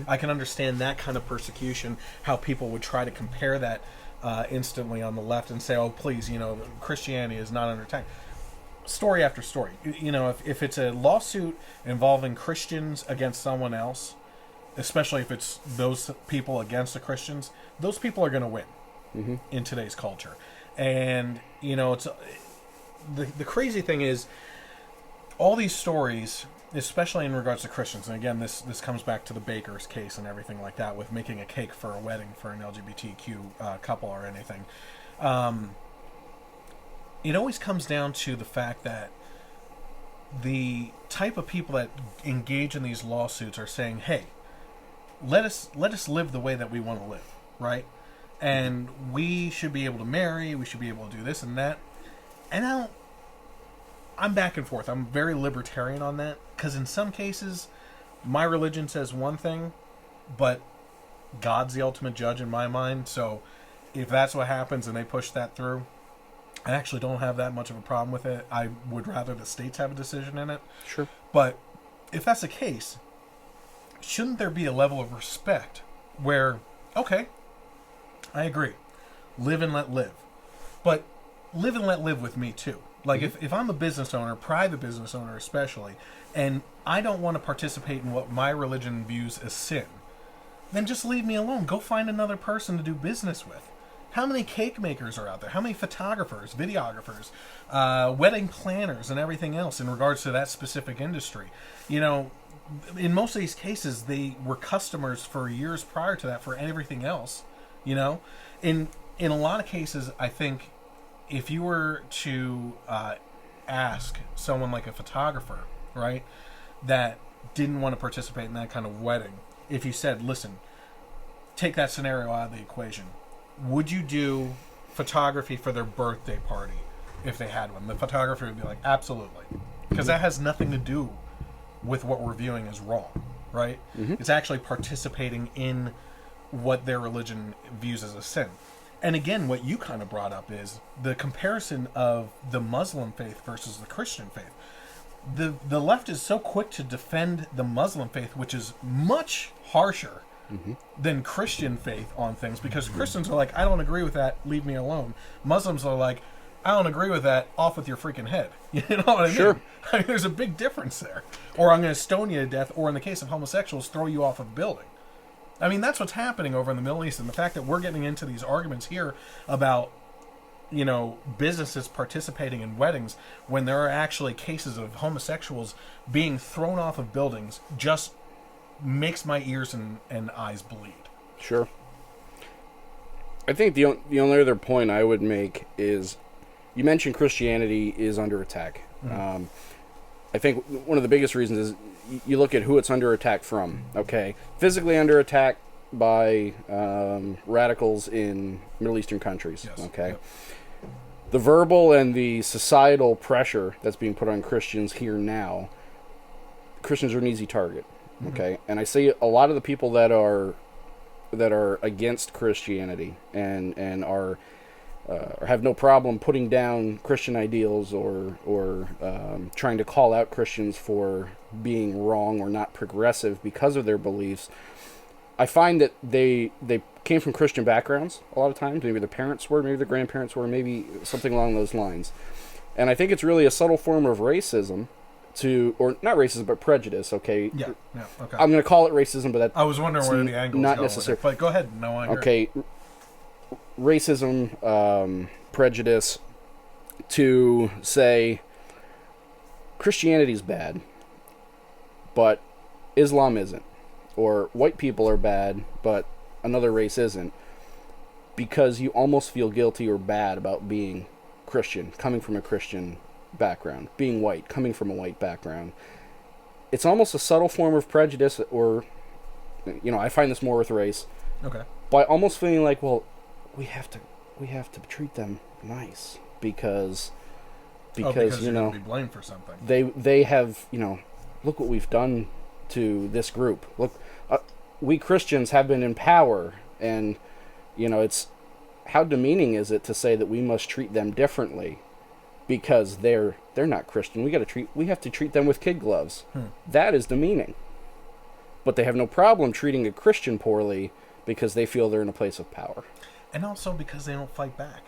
I can understand that kind of persecution, how people would try to compare that instantly on the left and say, oh, please, Christianity is not under attack. Story after story. If it's a lawsuit involving Christians against someone else, especially if it's those people against the Christians, those people are going to win in today's culture. And, it's the crazy thing is all these stories, especially in regards to Christians, and again, this comes back to the baker's case and everything like that with making a cake for a wedding for an LGBTQ couple or anything. It always comes down to the fact that the type of people that engage in these lawsuits are saying, hey, let us live the way that we want to live, right? And we should be able to marry, we should be able to do this and that. And I'm back and forth. I'm very libertarian on that, because in some cases, my religion says one thing, but God's the ultimate judge in my mind. So if that's what happens and they push that through, I actually don't have that much of a problem with it. I would rather the states have a decision in it. Sure. But if that's the case, shouldn't there be a level of respect where, okay, I agree, live and let live, but live and let live with me too. Like if I'm a business owner, private business owner especially, and I don't want to participate in what my religion views as sin, then just leave me alone. Go find another person to do business with. How many cake makers are out there? How many photographers, videographers, wedding planners, and everything else in regards to that specific industry? In most of these cases, they were customers for years prior to that for everything else. In a lot of cases, I think if you were to ask someone like a photographer, right, that didn't want to participate in that kind of wedding, if you said, listen, take that scenario out of the equation, would you do photography for their birthday party if they had one? The photographer would be like, absolutely. Because that has nothing to do with what we're viewing as wrong, right? It's actually participating in what their religion views as a sin. And again, what you kind of brought up is the comparison of the Muslim faith versus the Christian faith. the left is so quick to defend the Muslim faith, which is much harsher than Christian faith on things, because Christians are like, I don't agree with that, leave me alone. Muslims are like, I don't agree with that, off with your freaking head. You know what I mean? Sure. I mean, there's a big difference there. Or I'm going to stone you to death, or in the case of homosexuals, throw you off a building. I mean, that's what's happening over in the Middle East, and the fact that we're getting into these arguments here about, you know, businesses participating in weddings when there are actually cases of homosexuals being thrown off of buildings just makes my ears and eyes bleed. Sure. I think the only other point I would make is, you mentioned Christianity is under attack. I think one of the biggest reasons is you look at who it's under attack from. Okay, physically under attack by radicals in Middle Eastern countries. Yes. Okay. Yep. The verbal and the societal pressure that's being put on Christians here now, Christians are an easy target. Okay, and I see a lot of the people that are against Christianity and are have no problem putting down Christian ideals or trying to call out Christians for being wrong or not progressive because of their beliefs. I find that they came from Christian backgrounds a lot of times. Maybe their parents were, maybe their grandparents were, maybe something along those lines. And I think it's really a subtle form of racism or not racism, but prejudice, okay? Yeah, okay. I'm going to call it racism, but that I was wondering where the angle not going necessary. with it. But go ahead. No, I agree. Okay, racism, prejudice, to say Christianity's bad, but Islam isn't. Or white people are bad, but another race isn't, because you almost feel guilty or bad about being Christian, coming from a Christian background, being white, coming from a white background. It's almost a subtle form of prejudice, or, you know, I find this more with race. Okay. By almost feeling like, well, we have to treat them nice because you you're know, gonna be blamed for something. they have, you know, look what we've done to this group. Look, we Christians have been in power, and, you know, it's, how demeaning is it to say that we must treat them differently because they're not Christian. We have to treat them with kid gloves. That is demeaning. But they have no problem treating a Christian poorly because they feel they're in a place of power. And also because they don't fight back.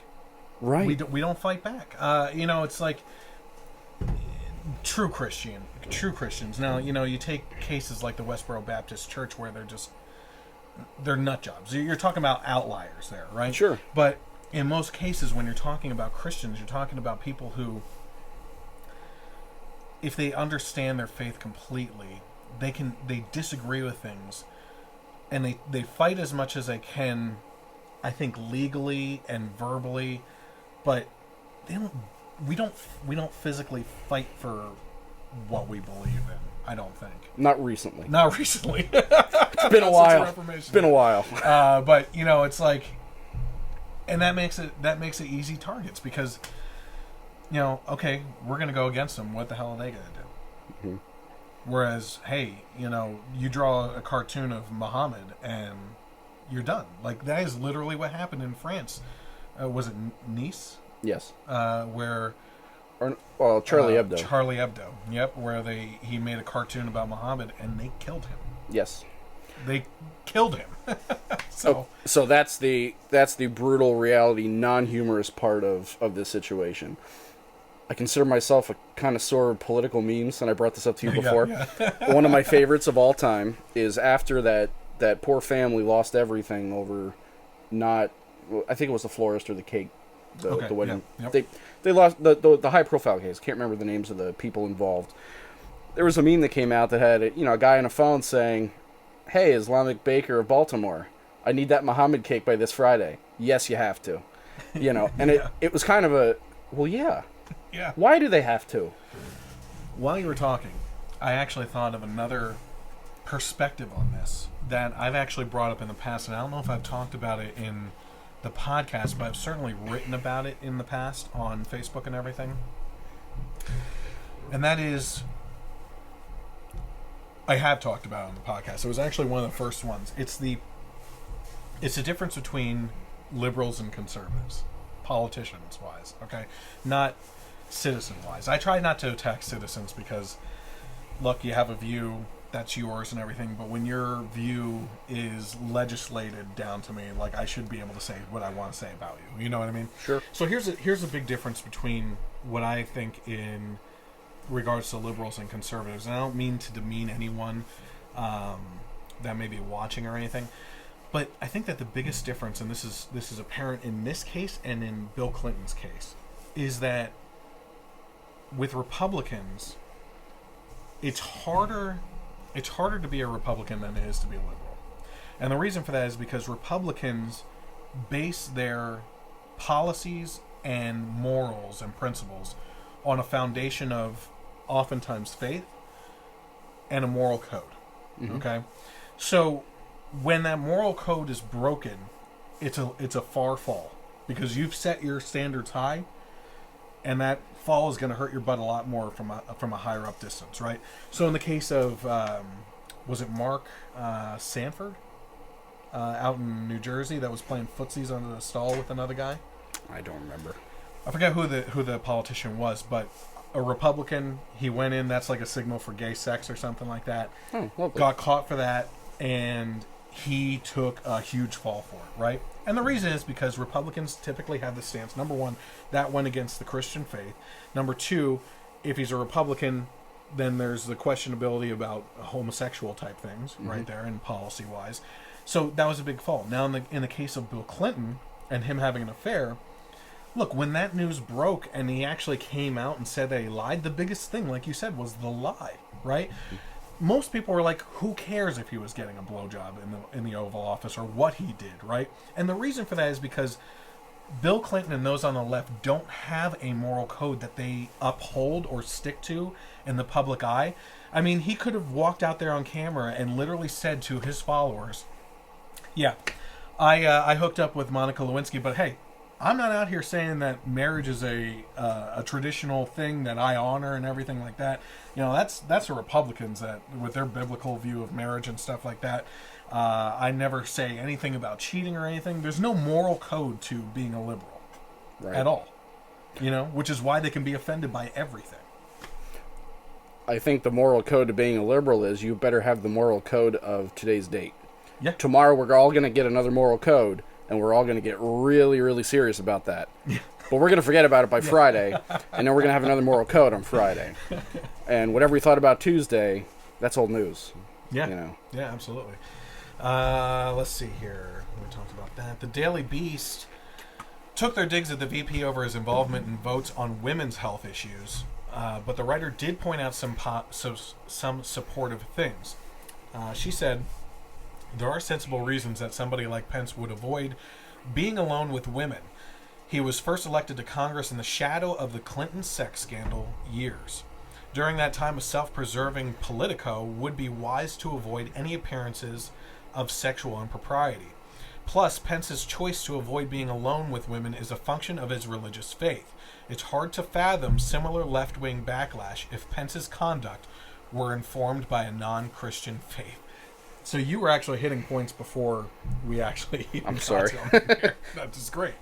Right. We don't fight back. You know, it's like true Christians. Now, you know, you take cases like the Westboro Baptist Church where they're nut jobs. You're talking about outliers there, right? Sure. But in most cases, when you're talking about Christians, you're talking about people who, if they understand their faith completely, they disagree with things, and they fight as much as they can, I think, legally and verbally, but we don't physically fight for what we believe in. I don't think. Not recently. It's been a while. It's been a while. But, you know, it's like, and that makes it easy targets, because, you know, okay, we're going to go against them. What the hell are they going to do? Mm-hmm. Whereas, hey, you know, you draw a cartoon of Muhammad and you're done. Like, that is literally what happened in France. Was it Nice? Yes. Where... Charlie Hebdo. Charlie Hebdo, yep, where he made a cartoon about Muhammad and they killed him. Yes. They killed him. So that's the brutal reality, non-humorous part of this situation. I consider myself a connoisseur of political memes, and I brought this up to you before. Yeah. One of my favorites of all time is after that poor family lost everything over I think it was the florist or the cake, the wedding. Yeah. Yep. They lost the high-profile case. Can't remember the names of the people involved. There was a meme that came out that had a guy on a phone saying, "Hey, Islamic baker of Baltimore, I need that Muhammad cake by this Friday." Yes, you have to. You know, and it was kind of a, well, yeah. Yeah. Why do they have to? While you were talking, I actually thought of another perspective on this that I've actually brought up in the past, and I don't know if I've talked about it in the podcast, but I've certainly written about it in the past on Facebook and everything. And that is, I have talked about it on the podcast. It was actually one of the first ones. It's the difference between liberals and conservatives, politicians wise. Okay, not citizen-wise. I try not to attack citizens because, look, you have a view that's yours and everything, but when your view is legislated down to me, like, I should be able to say what I want to say about you. You know what I mean? Sure. So here's a big difference between what I think in regards to liberals and conservatives. And I don't mean to demean anyone that may be watching or anything, but I think that the biggest difference, and this is apparent in this case and in Bill Clinton's case, is that with Republicans, it's harder to be a Republican than it is to be a liberal. And the reason for that is because Republicans base their policies and morals and principles on a foundation of oftentimes faith and a moral code. Mm-hmm. Okay? So when that moral code is broken, it's a far fall because you've set your standards high, and that fall is going to hurt your butt a lot more from a higher up distance, right? So in the case of was it Mark Sanford out in New Jersey that was playing footsies under the stall with another guy? I don't remember. I forget who the politician was, but a Republican. He went in. That's like a signal for gay sex or something like that. Oh, lovely. Got caught for that, and he took a huge fall for it, right? And the reason is because Republicans typically have the stance, number one, that went against the Christian faith. Number two, if he's a Republican, then there's the questionability about homosexual type things, mm-hmm. right there, and policy-wise. So that was a big fall. Now, in the case of Bill Clinton and him having an affair, look, when that news broke and he actually came out and said that he lied, the biggest thing, like you said, was the lie, right? Most people were like, who cares if he was getting a blowjob in the Oval Office or what he did, right? And the reason for that is because Bill Clinton and those on the left don't have a moral code that they uphold or stick to in the public eye. I mean, he could have walked out there on camera and literally said to his followers, yeah, I hooked up with Monica Lewinsky, but hey, I'm not out here saying that marriage is a traditional thing that I honor and everything like that. You know, that's the Republicans that, with their biblical view of marriage and stuff like that. I never say anything about cheating or anything. There's no moral code to being a liberal at all. You know, which is why they can be offended by everything. I think the moral code of being a liberal is you better have the moral code of today's date. Yeah. Tomorrow we're all going to get another moral code. And we're all going to get really, really serious about that. But we're going to forget about it by Friday, and then we're going to have another moral code on Friday. And whatever we thought about Tuesday, that's old news. Yeah. You know. Yeah, absolutely. Let's see here. We talked about that. The Daily Beast took their digs at the VP over his involvement in votes on women's health issues, but the writer did point out some supportive things. She said, there are sensible reasons that somebody like Pence would avoid being alone with women. He was first elected to Congress in the shadow of the Clinton sex scandal years. During that time, a self-preserving Politico would be wise to avoid any appearances of sexual impropriety. Plus, Pence's choice to avoid being alone with women is a function of his religious faith. It's hard to fathom similar left-wing backlash if Pence's conduct were informed by a non-Christian faith. So you were actually hitting points before we actually even I'm sorry. That's just great.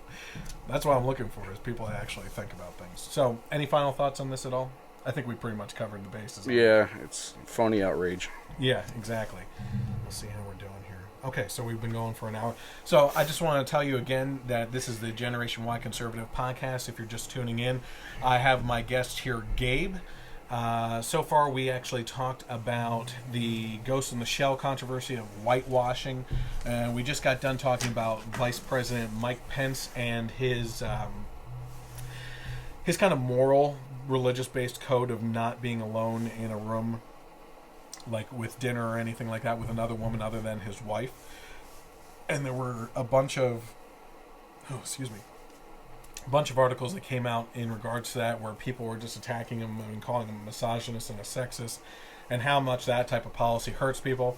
That's what I'm looking for, is people that actually think about things. So, any final thoughts on this at all? I think we pretty much covered the bases. Yeah, it's phony outrage. Yeah, exactly. Let's see how we're doing here. Okay, so we've been going for an hour. So I just want to tell you again that this is the Generation Y Conservative Podcast. If you're just tuning in, I have my guest here, Gabe. So far, we actually talked about the Ghost in the Shell controversy of whitewashing. We just got done talking about Vice President Mike Pence and his kind of moral, religious-based code of not being alone in a room, like with dinner or anything like that, with another woman other than his wife. And there were a bunch of articles that came out in regards to that, where people were just attacking him and calling him a misogynist and a sexist, and how much that type of policy hurts people.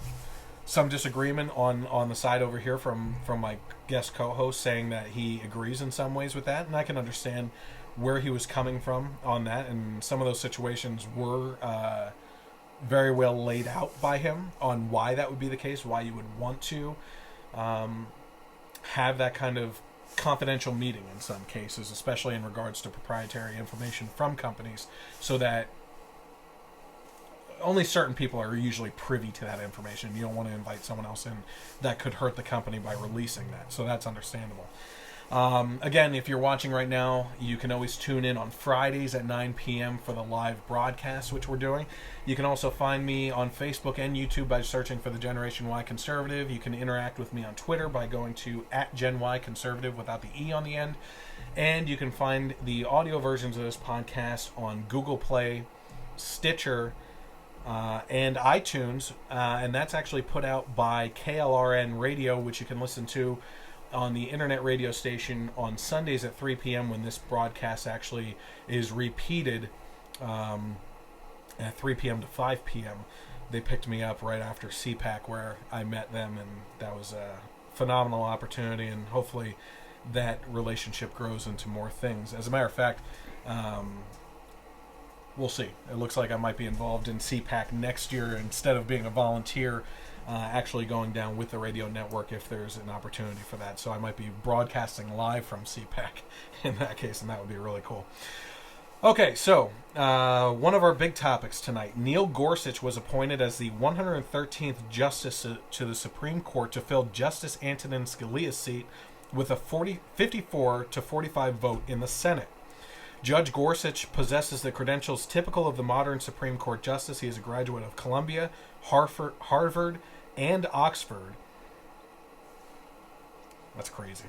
Some disagreement on the side over here from my guest co-host, saying that he agrees in some ways with that, and I can understand where he was coming from on that, and some of those situations were very well laid out by him on why that would be the case, why you would want to have that kind of confidential meeting in some cases, especially in regards to proprietary information from companies, so that only certain people are usually privy to that information. You don't want to invite someone else in that could hurt the company by releasing that. So that's understandable. Again, if you're watching right now, you can always tune in on Fridays at 9 p.m. for the live broadcast, which we're doing. You can also find me on Facebook and YouTube by searching for the Generation Y Conservative. You can interact with me on Twitter by going to @GenYConservative without the E on the end. And you can find the audio versions of this podcast on Google Play, Stitcher, and iTunes. And that's actually put out by KLRN Radio, which you can listen to on the internet radio station on Sundays at 3 p.m. when this broadcast actually is repeated at 3 p.m. to 5 p.m. They picked me up right after CPAC where I met them, and that was a phenomenal opportunity, and hopefully that relationship grows into more things. As a matter of fact, we'll see. It looks like I might be involved in CPAC next year instead of being a volunteer, actually going down with the radio network if there's an opportunity for that. So I might be broadcasting live from CPAC in that case, and that would be really cool. Okay, so one of our big topics tonight. Neil Gorsuch was appointed as the 113th Justice to the Supreme Court to fill Justice Antonin Scalia's seat with a 54 to 45 vote in the Senate. Judge Gorsuch possesses the credentials typical of the modern Supreme Court justice. He is a graduate of Columbia, Harvard, and Oxford. That's crazy.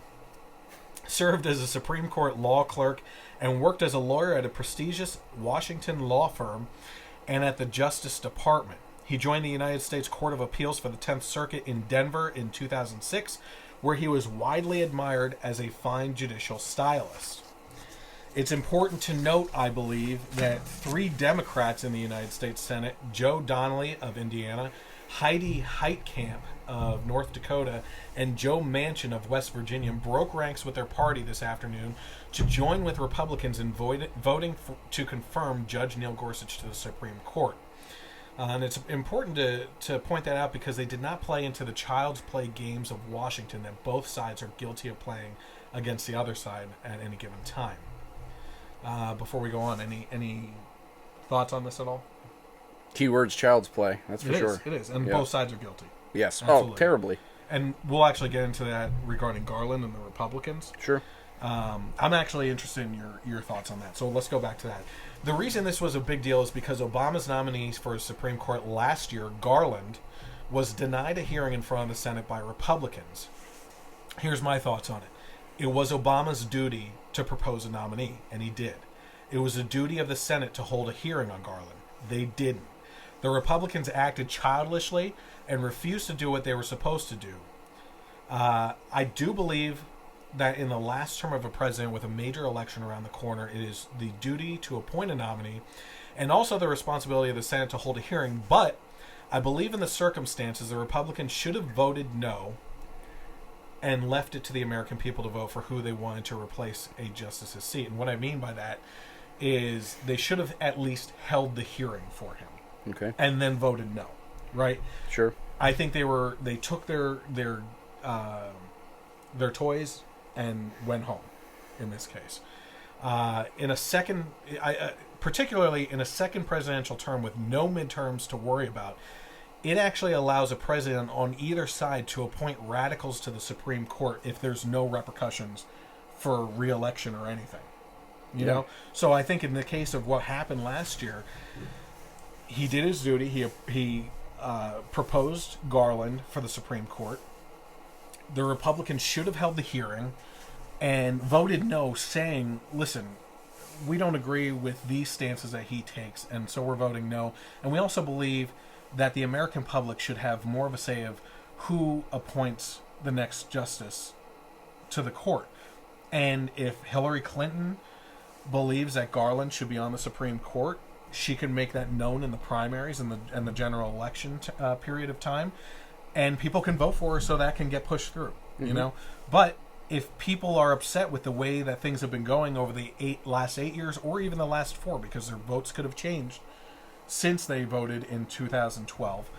Served as a Supreme Court law clerk and worked as a lawyer at a prestigious Washington law firm and at the Justice Department. He joined the United States Court of Appeals for the 10th Circuit in Denver in 2006, where he was widely admired as a fine judicial stylist. It's important to note, I believe, that 3 Democrats in the United States Senate, Joe Donnelly of Indiana, Heidi Heitkamp of North Dakota, and Joe Manchin of West Virginia, broke ranks with their party this afternoon to join with Republicans in voting to confirm Judge Neil Gorsuch to the Supreme Court. And it's important to point that out because they did not play into the child's play games of Washington that both sides are guilty of playing against the other side at any given time. Before we go on, any thoughts on this at all? Keywords child's play, that's for sure. It is, and both sides are guilty. Yes. Absolutely. Oh, terribly. And we'll actually get into that regarding Garland and the Republicans. Sure. I'm actually interested in your thoughts on that, so let's go back to that. The reason this was a big deal is because Obama's nominee for the Supreme Court last year, Garland, was denied a hearing in front of the Senate by Republicans. Here's my thoughts on it. It was Obama's duty to propose a nominee, and he did. It was the duty of the Senate to hold a hearing on Garland. They didn't. The Republicans acted childishly and refused to do what they were supposed to do. I do believe that in the last term of a president with a major election around the corner, it is the duty to appoint a nominee and also the responsibility of the Senate to hold a hearing. But I believe in the circumstances, the Republicans should have voted no and left it to the American people to vote for who they wanted to replace a justice's seat. And what I mean by that is they should have at least held the hearing for him. Okay. And then voted no, right? Sure. I think they took their toys and went home in this case. In a second, particularly in a second presidential term with no midterms to worry about, it actually allows a president on either side to appoint radicals to the Supreme Court if there's no repercussions for re-election or anything. You know? So I think in the case of what happened last year, he did his duty. He proposed Garland for the Supreme Court. The Republicans should have held the hearing and voted no, saying, listen, we don't agree with these stances that he takes, and so we're voting no. And we also believe that the American public should have more of a say of who appoints the next justice to the court. And if Hillary Clinton believes that Garland should be on the Supreme Court, she can make that known in the primaries and the general election period of time, and people can vote for her so that can get pushed through. Mm-hmm. You know, but if people are upset with the way that things have been going over the last 8 years, or even the last 4, because their votes could have changed since they voted in 2012,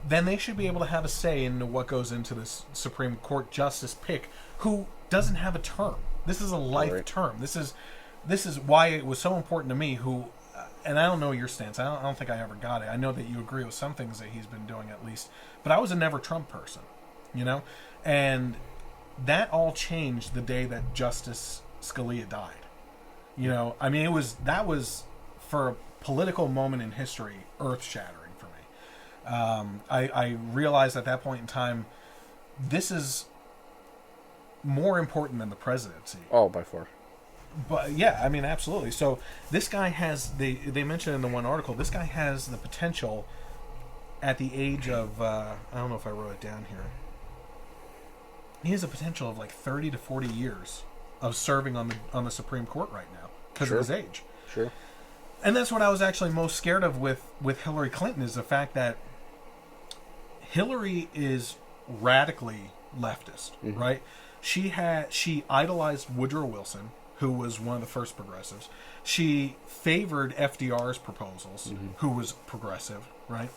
then they should be able to have a say in what goes into this Supreme Court justice pick, who doesn't have a term. This is a life term. This is why it was so important to me. And I don't know your stance. I don't think I ever got it. I know that you agree with some things that he's been doing at least, but I was a never Trump person, and that all changed the day that Justice Scalia died. I mean, that was for a political moment in history, earth-shattering for me. I realized at that point in time, this is more important than the presidency. Oh, by far. But yeah, I mean, absolutely. So this guy has, they mentioned in the one article, this guy has the potential at the age of, I don't know if I wrote it down here. He has a potential of like 30 to 40 years of serving on the Supreme Court right now because of his age. Sure. And that's what I was actually most scared of with Hillary Clinton, is the fact that Hillary is radically leftist, right? She idolized Woodrow Wilson, who was one of the first progressives. She favored FDR's proposals, who was progressive, right?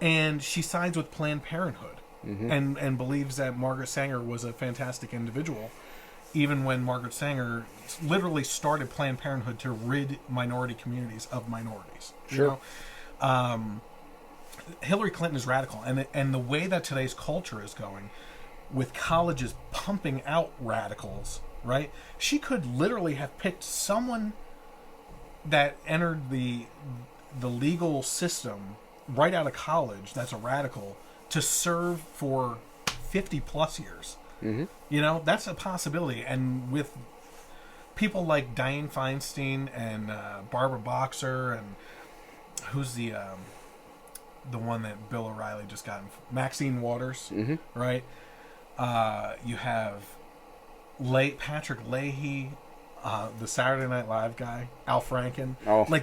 And she sides with Planned Parenthood, and believes that Margaret Sanger was a fantastic individual, even when Margaret Sanger literally started Planned Parenthood to rid minority communities of minorities. Sure. Hillary Clinton is radical, and the way that today's culture is going, with colleges pumping out radicals, right? She could literally have picked someone that entered the legal system right out of college that's a radical to serve for 50 plus years. That's a possibility. And with people like Dianne Feinstein and Barbara Boxer, and who's the one that Bill O'Reilly just got, Maxine Waters, right? You have Patrick Leahy, the Saturday Night Live guy, Al Franken.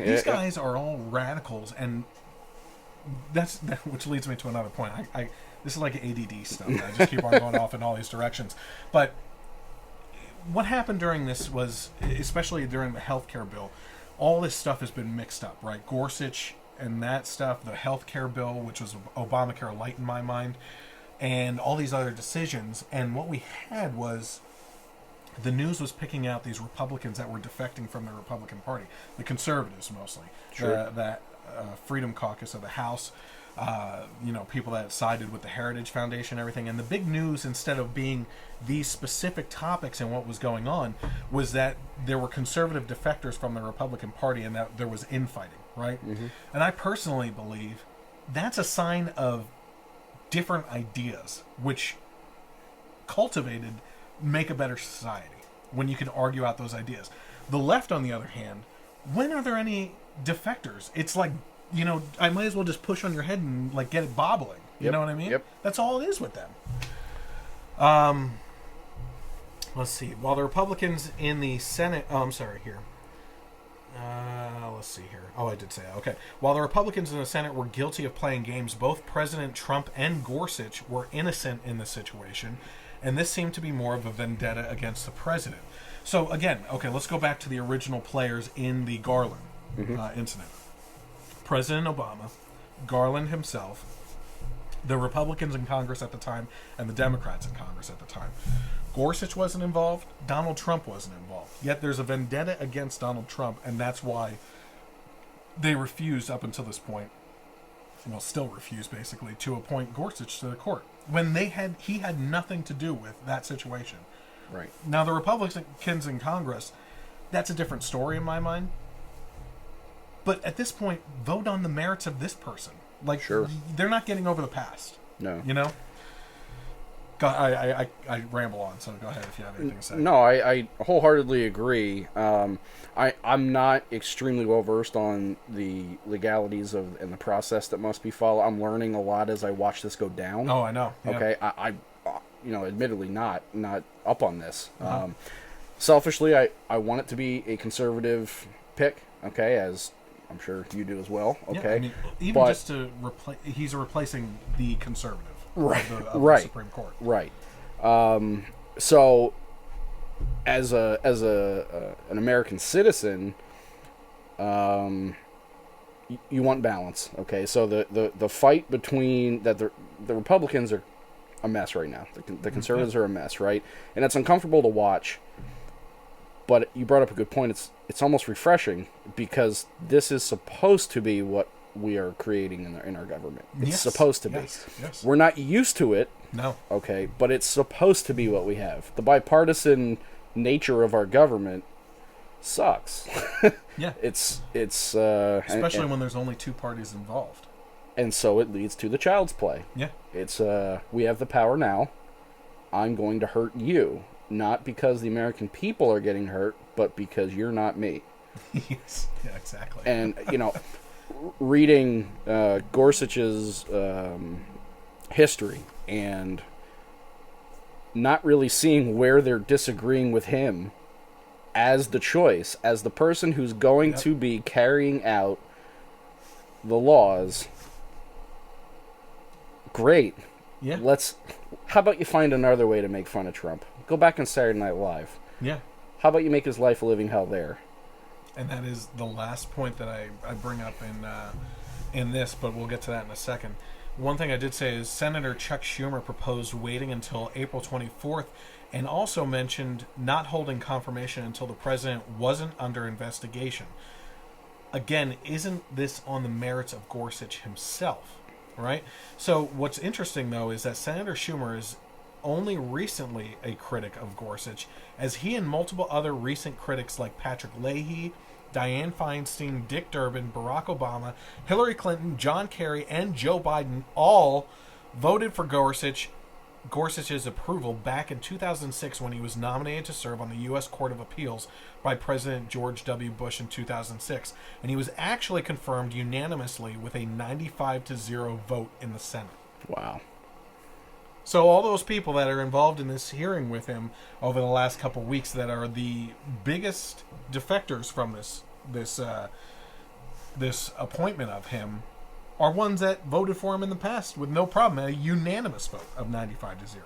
These guys are all radicals, and which leads me to another point. This is like ADD stuff. I just keep on going off in all these directions. But what happened during this was, especially during the healthcare bill, all this stuff has been mixed up, right? Gorsuch and that stuff, the healthcare bill, which was Obamacare light in my mind, and all these other decisions. And what we had was, the news was picking out these Republicans that were defecting from the Republican Party, the conservatives mostly, that Freedom Caucus of the House, people that sided with the Heritage Foundation, everything. And the big news, instead of being these specific topics and what was going on, was that there were conservative defectors from the Republican Party and that there was infighting, right? And I personally believe that's a sign of different ideas, which cultivated make a better society when you can argue out those ideas. The left, on the other hand, when are there any defectors? It's like, I might as well just push on your head and like get it bobbling. You know what I mean? Yep. That's all it is with them. Let's see. While the Republicans in the Senate, let's see here. Oh, I did say that. Okay. While the Republicans in the Senate were guilty of playing games, both President Trump and Gorsuch were innocent in the situation, and this seemed to be more of a vendetta against the president. So again, okay, let's go back to the original players in the Garland incident. President Obama, Garland himself, the Republicans in Congress at the time, and the Democrats in Congress at the time. Gorsuch wasn't involved. Donald Trump wasn't involved. Yet there's a vendetta against Donald Trump, and that's why they refused up until this point, still refuse basically, to appoint Gorsuch to the court when he had nothing to do with that situation. Right. Now the Republicans in Congress, that's a different story in my mind. But at this point, vote on the merits of this person. They're not getting over the past. No. I ramble on, so go ahead if you have anything to say. No, I wholeheartedly agree. I'm not extremely well versed on the legalities and the process that must be followed. I'm learning a lot as I watch this go down. Oh, I know. Yeah. Okay, I admittedly not up on this. Selfishly, I want it to be a conservative pick. Okay, as I'm sure you do as well. Okay, yeah, just to replace, he's replacing the conservative. Right, of the Supreme Court. Right. So, as an American citizen, you want balance, okay? So the fight between that the Republicans are a mess right now. The conservatives are a mess, right? And it's uncomfortable to watch. But you brought up a good point. It's almost refreshing because this is supposed to be what we are creating in our government. It's supposed to be. Yes. We're not used to it. No. Okay, but it's supposed to be what we have. The bipartisan nature of our government sucks. Yeah. It's especially when there's only two parties involved. And so it leads to the child's play. Yeah. It's we have the power now. I'm going to hurt you, not because the American people are getting hurt, but because you're not me. Yes. Yeah, exactly. And reading Gorsuch's history and not really seeing where they're disagreeing with him as the choice, as the person who's going to be carrying out the laws. Great. Yeah. How about you find another way to make fun of Trump? Go back on Saturday Night Live. Yeah. How about you make his life a living hell there? And that is the last point that I bring up in this, but we'll get to that in a second. One thing I did say is Senator Chuck Schumer proposed waiting until April 24th and also mentioned not holding confirmation until the president wasn't under investigation. Again, isn't this on the merits of Gorsuch himself, right? So what's interesting, though, is that Senator Schumer is only recently a critic of Gorsuch, as he and multiple other recent critics like Patrick Leahy, Dianne Feinstein, Dick Durbin, Barack Obama, Hillary Clinton, John Kerry, and Joe Biden all voted for Gorsuch's approval back in 2006 when he was nominated to serve on the U.S. Court of Appeals by President George W. Bush in 2006. And he was actually confirmed unanimously with a 95-0 vote in the Senate. Wow. So all those people that are involved in this hearing with him over the last couple of weeks that are the biggest defectors from this appointment of him are ones that voted for him in the past with no problem, a unanimous vote of 95-0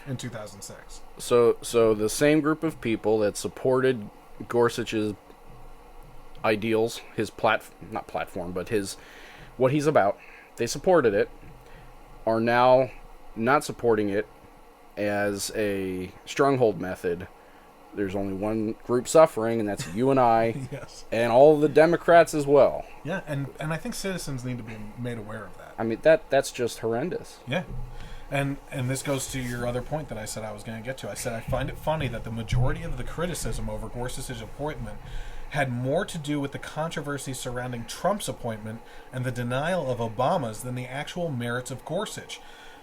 in 2006. So the same group of people that supported Gorsuch's ideals, his not platform, but what he's about, they supported it, are now not supporting it as a stronghold method. There's only one group suffering, and that's you and I, yes, and all of the Democrats as well. Yeah, and I think citizens need to be made aware of that. I mean, that's just horrendous. Yeah. And this goes to your other point that I said I was going to get to. I said I find it funny that the majority of the criticism over Gorsuch's appointment had more to do with the controversy surrounding Trump's appointment and the denial of Obama's than the actual merits of Gorsuch,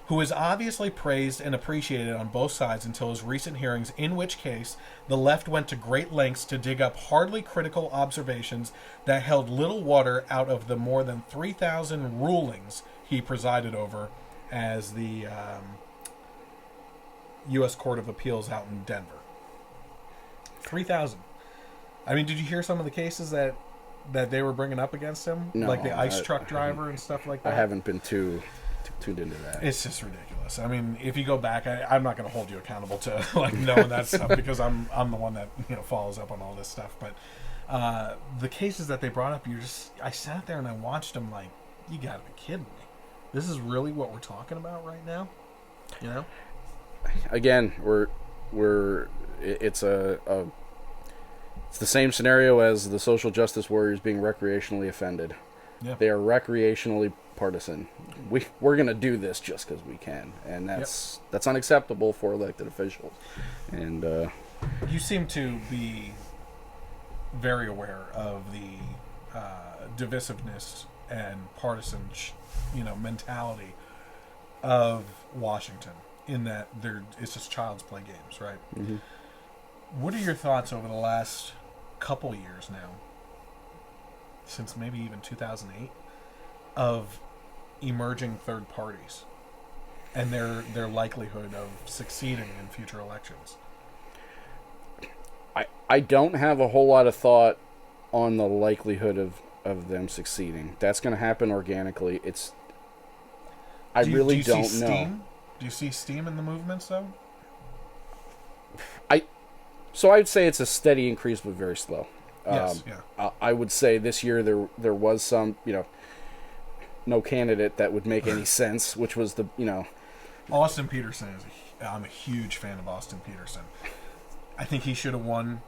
who is obviously praised and appreciated on both sides until his recent hearings, in which case the left went to great lengths to dig up hardly critical observations that held little water out of the more than 3,000 rulings he presided over as the U.S. Court of Appeals out in Denver. 3,000. I mean, did you hear some of the cases that they were bringing up against him? No, like the ice truck driver and stuff like that? I haven't been too tuned into that. It's just ridiculous. I mean, if you go back, I'm not going to hold you accountable to knowing that stuff because I'm the one that follows up on all this stuff. But the cases that they brought up, I sat there and I watched them like, you got to be kidding me. This is really what we're talking about right now, Again, it's it's the same scenario as the social justice warriors being recreationally offended. Yeah. They are recreationally partisan. We're going to do this just because we can, and that's unacceptable for elected officials. And you seem to be very aware of the divisiveness and partisan, mentality of Washington. In that it's just child's play games, right? Mm-hmm. What are your thoughts over the last couple years now, since maybe even 2008, of emerging third parties and their likelihood of succeeding in future elections? I don't have a whole lot of thought on the likelihood of them succeeding. That's going to happen organically. I really don't know. Do you see steam in the movements, though? So I'd say it's a steady increase, but very slow. Yes, yeah. I would say this year there was some, no candidate that would make any sense, which was Austin Peterson I'm a huge fan of Austin Peterson. I think he should have won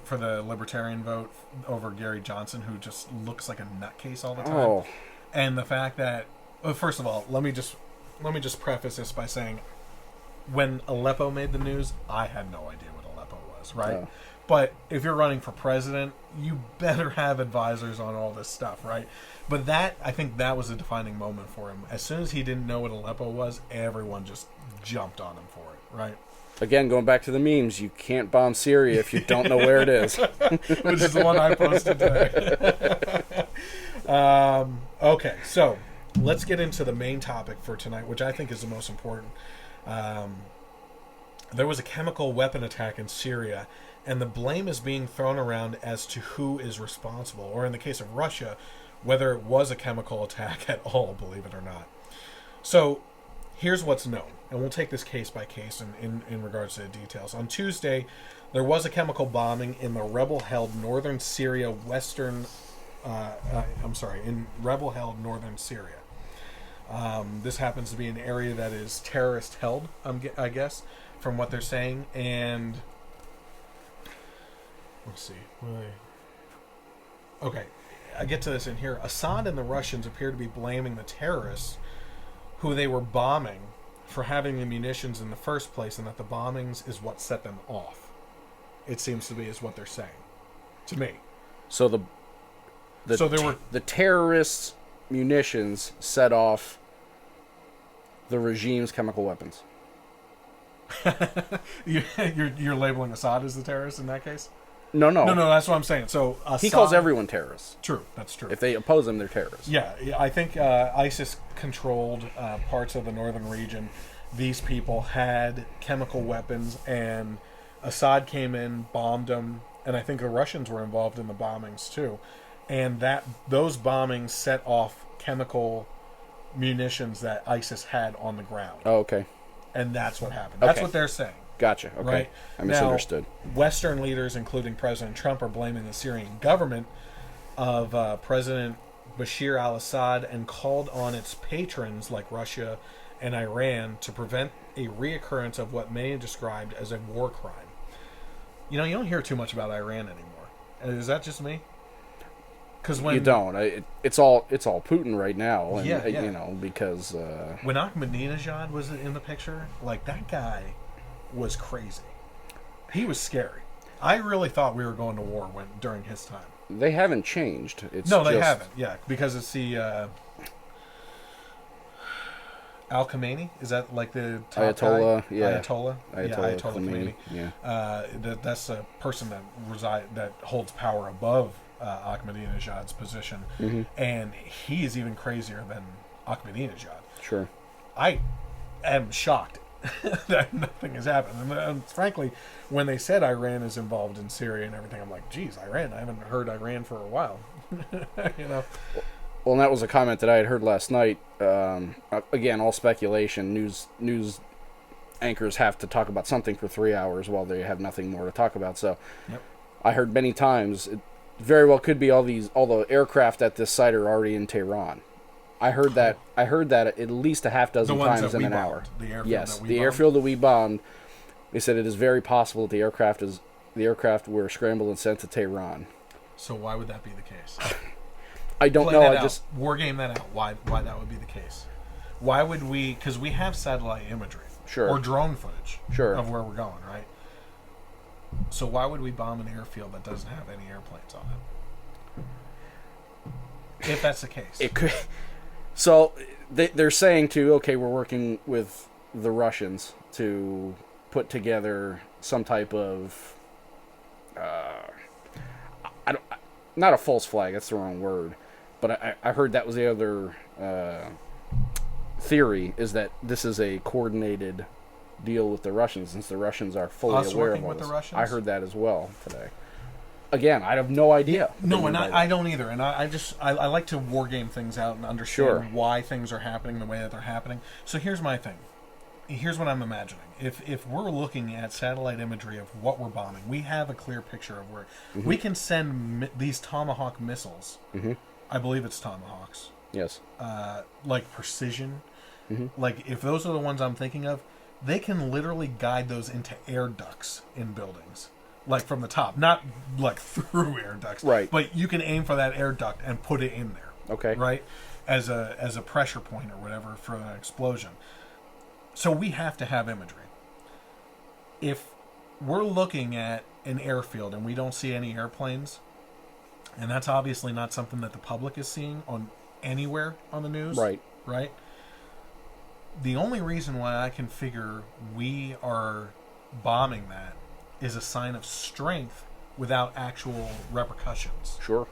for the Libertarian vote over Gary Johnson, who just looks like a nutcase all the time. Oh. And the fact that, well, first of all, let me just preface this by saying, when Aleppo made the news, I had no idea what Aleppo was, right? Oh. But if you're running for president, you better have advisors on all this stuff, right? But I think that was a defining moment for him. As soon as he didn't know what Aleppo was, everyone just jumped on him for it, right? Again, going back to the memes, you can't bomb Syria if you don't know where it is. Which is the one I posted today. Okay, so let's get into the main topic for tonight, which I think is the most important. There was a chemical weapon attack in Syria, and the blame is being thrown around as to who is responsible, or in the case of Russia, whether it was a chemical attack at all, believe it or not. So here's what's known, and we'll take this case by case in regards to the details. On Tuesday, there was a chemical bombing in the rebel-held northern Syria in rebel-held northern Syria. This happens to be an area that is terrorist-held, I guess, from what they're saying. And let's see. Okay, I get to this in here. Assad and the Russians appear to be blaming the terrorists who they were bombing for having the munitions in the first place, and that the bombings is what set them off. It seems to be is what they're saying to me. So the terrorists' munitions set off the regime's chemical weapons. You're labeling Assad as the terrorist in that case? No. That's what I'm saying. So Assad, he calls everyone terrorists. True, that's true. If they oppose him, they're terrorists. Yeah, I think ISIS controlled parts of the northern region. These people had chemical weapons, and Assad came in, bombed them, and I think the Russians were involved in the bombings too. And those bombings set off chemical munitions that ISIS had on the ground. Oh, okay. And that's what happened. That's what they're saying. Gotcha. Okay. Right? I misunderstood. Now, Western leaders, including President Trump, are blaming the Syrian government of President Bashir al-Assad and called on its patrons like Russia and Iran to prevent a reoccurrence of what many described as a war crime. You don't hear too much about Iran anymore. Is that just me? Because when you don't, it's all Putin right now, and because when Ahmadinejad was in the picture, like, that guy was crazy. He was scary. I really thought we were going to war during his time. They haven't changed. They haven't. Yeah, because it's the Al Khamenei. Is that like the top Ayatollah? Guy? Yeah, Ayatollah Khamenei. Yeah, that's a person that holds power above Ahmadinejad's position, and he is even crazier than Ahmadinejad. Sure. I am shocked that nothing has happened. And frankly, when they said Iran is involved in Syria and everything, I'm like, geez, Iran? I haven't heard Iran for a while. Well, and that was a comment that I had heard last night. Again, all speculation. News anchors have to talk about something for 3 hours while they have nothing more to talk about. So I heard many times it very well could be all the aircraft at this site are already in Tehran. I heard that at least a half dozen times in an hour. The airfield that we bombed. They said it is very possible that the aircraft were scrambled and sent to Tehran. So why would that be the case? I don't know. I just war game that out. Why that would be the case? Why would we? Because we have satellite imagery, or drone footage, of where we're going, right? So why would we bomb an airfield that doesn't have any airplanes on it? If that's the case, it could. So they're saying we're working with the Russians to put together some type of not a false flag, that's the wrong word, but I heard that was the other theory, is that this is a coordinated deal with the Russians, since the Russians are fully aware of all this. I heard that as well today. Again, I have no idea. No, and I don't either. And I like to war game things out and understand why things are happening the way that they're happening. So here's my thing. here's what I'm imagining. If we're looking at satellite imagery of what we're bombing, we have a clear picture of where we can send these Tomahawk missiles. I believe it's Tomahawks. Yes. Like precision. Like if those are the ones I'm thinking of, they can literally guide those into air ducts in buildings. Like from the top, not like through air ducts. Right. But you can aim for that air duct and put it in there. Okay. Right? As a pressure point or whatever for an explosion. So we have to have imagery. If we're looking at an airfield and we don't see any airplanes, and that's obviously not something that the public is seeing on anywhere on the news. Right? The only reason why I can figure we are bombing that is a sign of strength without actual repercussions. Sure.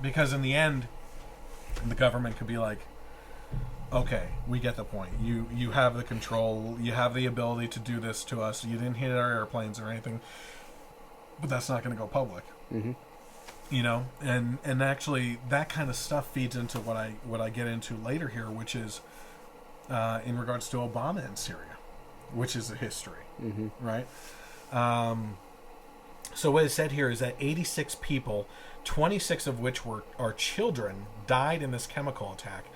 Because in the end, the government could be like, okay, we get the point. You have the control. You have the ability to do this to us. You didn't hit our airplanes or anything, but that's not going to go public. You know, and actually that kind of stuff feeds into what I get into later here, which is in regards to Obama and Syria, which is a history, right? So what is said here is that 86 people, 26 of which are children, died in this chemical attack.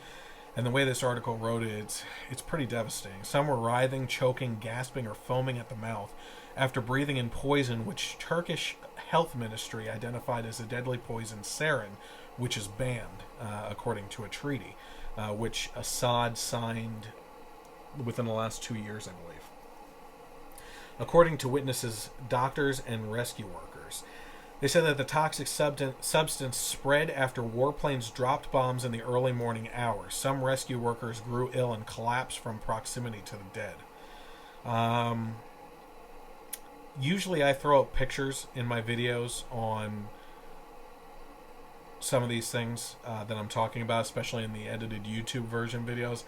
And the way this article wrote it, it's pretty devastating. Some were writhing, choking, gasping, or foaming at the mouth after breathing in poison, which Turkish health ministry identified as a deadly poison, sarin, which is banned, according to a treaty, which Assad signed within the last 2 years, I believe. According to witnesses, doctors, and rescue workers, they said that the toxic substance spread after warplanes dropped bombs in the early morning hours. Some rescue workers grew ill and collapsed from proximity to the dead. Usually I throw up pictures in my videos on some of these things that I'm talking about, especially in the edited YouTube version videos.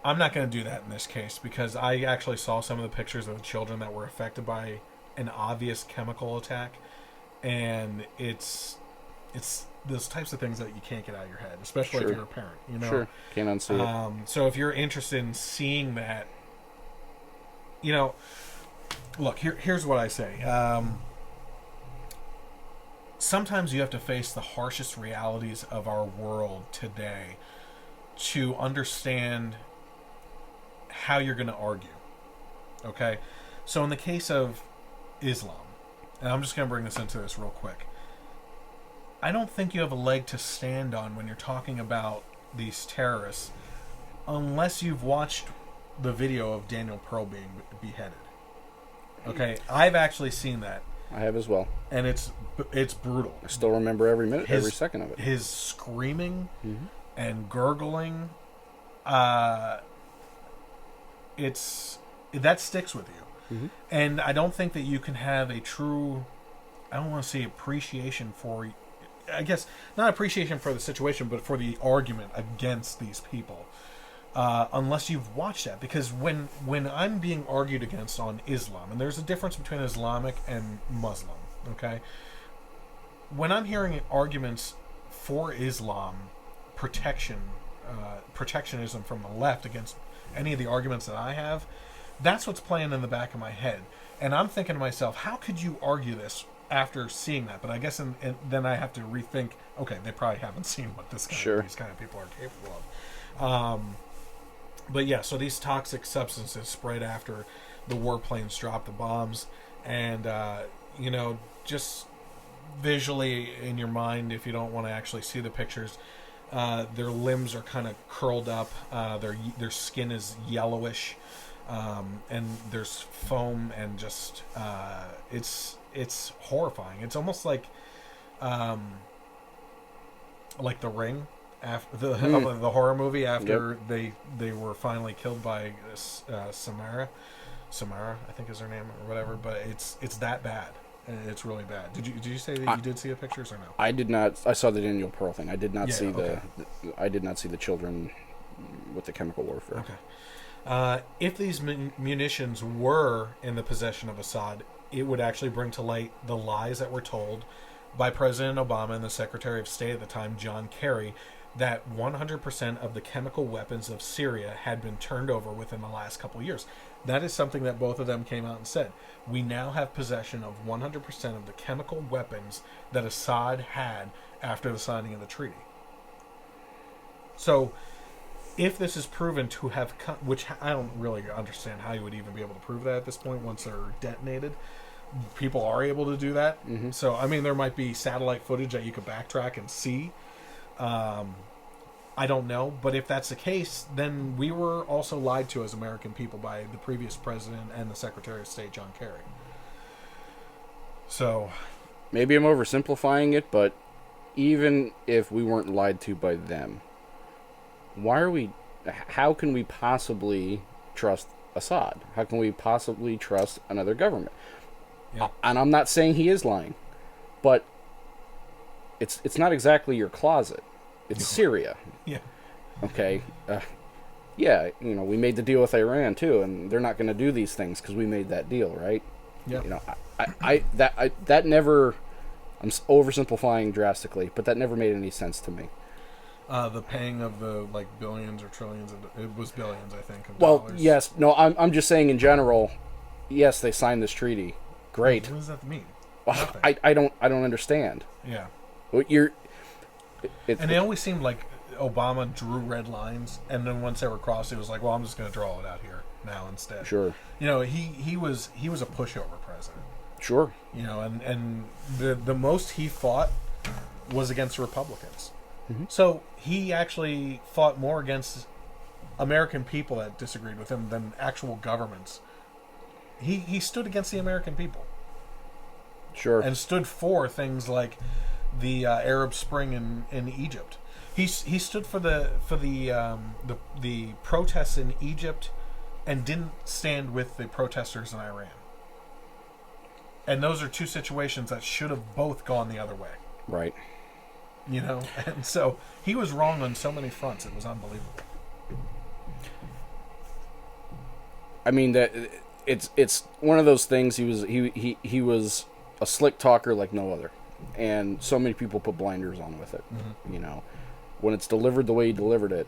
I'm not going to do that in this case because I actually saw some of the pictures of the children that were affected by an obvious chemical attack. And it's those types of things that you can't get out of your head, especially if you're a parent. You know, sure, can't unsee it. So if you're interested in seeing that, you know, look, here's what I say. Sometimes you have to face the harshest realities of our world today to understand how you're going to argue. Okay, so in the case of Islam. And I'm just going to bring this into this real quick. I don't think you have a leg to stand on when you're talking about these terrorists unless you've watched the video of Daniel Pearl being beheaded. Okay? I've actually seen that. I have as well. And it's brutal. I still remember every minute, every second of it. His screaming and gurgling, that sticks with you. And I don't think that you can have a true, I don't want to say appreciation for, I guess, not appreciation for the situation, but for the argument against these people, unless you've watched that. Because when I'm being argued against on Islam, and there's a difference between Islamic and Muslim, okay? When I'm hearing arguments for Islam, protectionism from the left against any of the arguments that I have, that's what's playing in the back of my head. And I'm thinking to myself, how could you argue this after seeing that? But I guess and then I have to rethink, okay, they probably haven't seen what these kind of people are capable of. But yeah, so these toxic substances spread after the warplanes dropped the bombs. And, you know, just visually in your mind, if you don't want to actually see the pictures, their limbs are kind of curled up. Their skin is yellowish. And there's foam and just it's horrifying. It's almost like The Ring, after the horror movie after they were finally killed by Samara, I think is her name or whatever. But it's that bad. It's really bad. Did you say that you did see the pictures or no? I did not. I saw the Daniel Pearl thing. I did not see I did not see the children with the chemical warfare. Okay. If these munitions were in the possession of Assad, it would actually bring to light the lies that were told by President Obama and the Secretary of State at the time, John Kerry, that 100% of the chemical weapons of Syria had been turned over within the last couple of years. That is something that both of them came out and said. We now have possession of 100% of the chemical weapons that Assad had after the signing of the treaty. So, if this is proven to have, which I don't really understand how you would even be able to prove that at this point once they're detonated. People are able to do that. Mm-hmm. So, I mean, there might be satellite footage that you could backtrack and see. I don't know. But if that's the case, then we were also lied to as American people by the previous president and the Secretary of State, John Kerry. So, maybe I'm oversimplifying it, but even if we weren't lied to by them, how can we possibly trust Assad? How can we possibly trust another government? yeah. And I'm not saying he is lying, but it's not exactly your closet. It's Syria. Yeah. Okay. Yeah, we made the deal with Iran too, and they're not going to do these things because we made that deal, right? Yeah. That never. I'm oversimplifying drastically, but that never made any sense to me. The paying of the billions or trillions it was billions, I think. Of Well, dollars. yes, no, I'm just saying in general. Yes, they signed this treaty. Great. What does that mean? I don't understand. Yeah. What And it always seemed like Obama drew red lines, and then once they were crossed, it was like, well, I'm just going to draw it out here now instead. Sure. He was a pushover president. Sure. And the most he fought was against Republicans. Mm-hmm. So he actually fought more against American people that disagreed with him than actual governments. He stood against the American people. Sure. And stood for things like the Arab Spring in Egypt. He stood for the protests in Egypt, and didn't stand with the protesters in Iran. And those are two situations that should have both gone the other way. Right. And so he was wrong on so many fronts. It was unbelievable. I mean that it's one of those things. He was a slick talker like no other, and so many people put blinders on with it. Mm-hmm. When it's delivered the way he delivered it,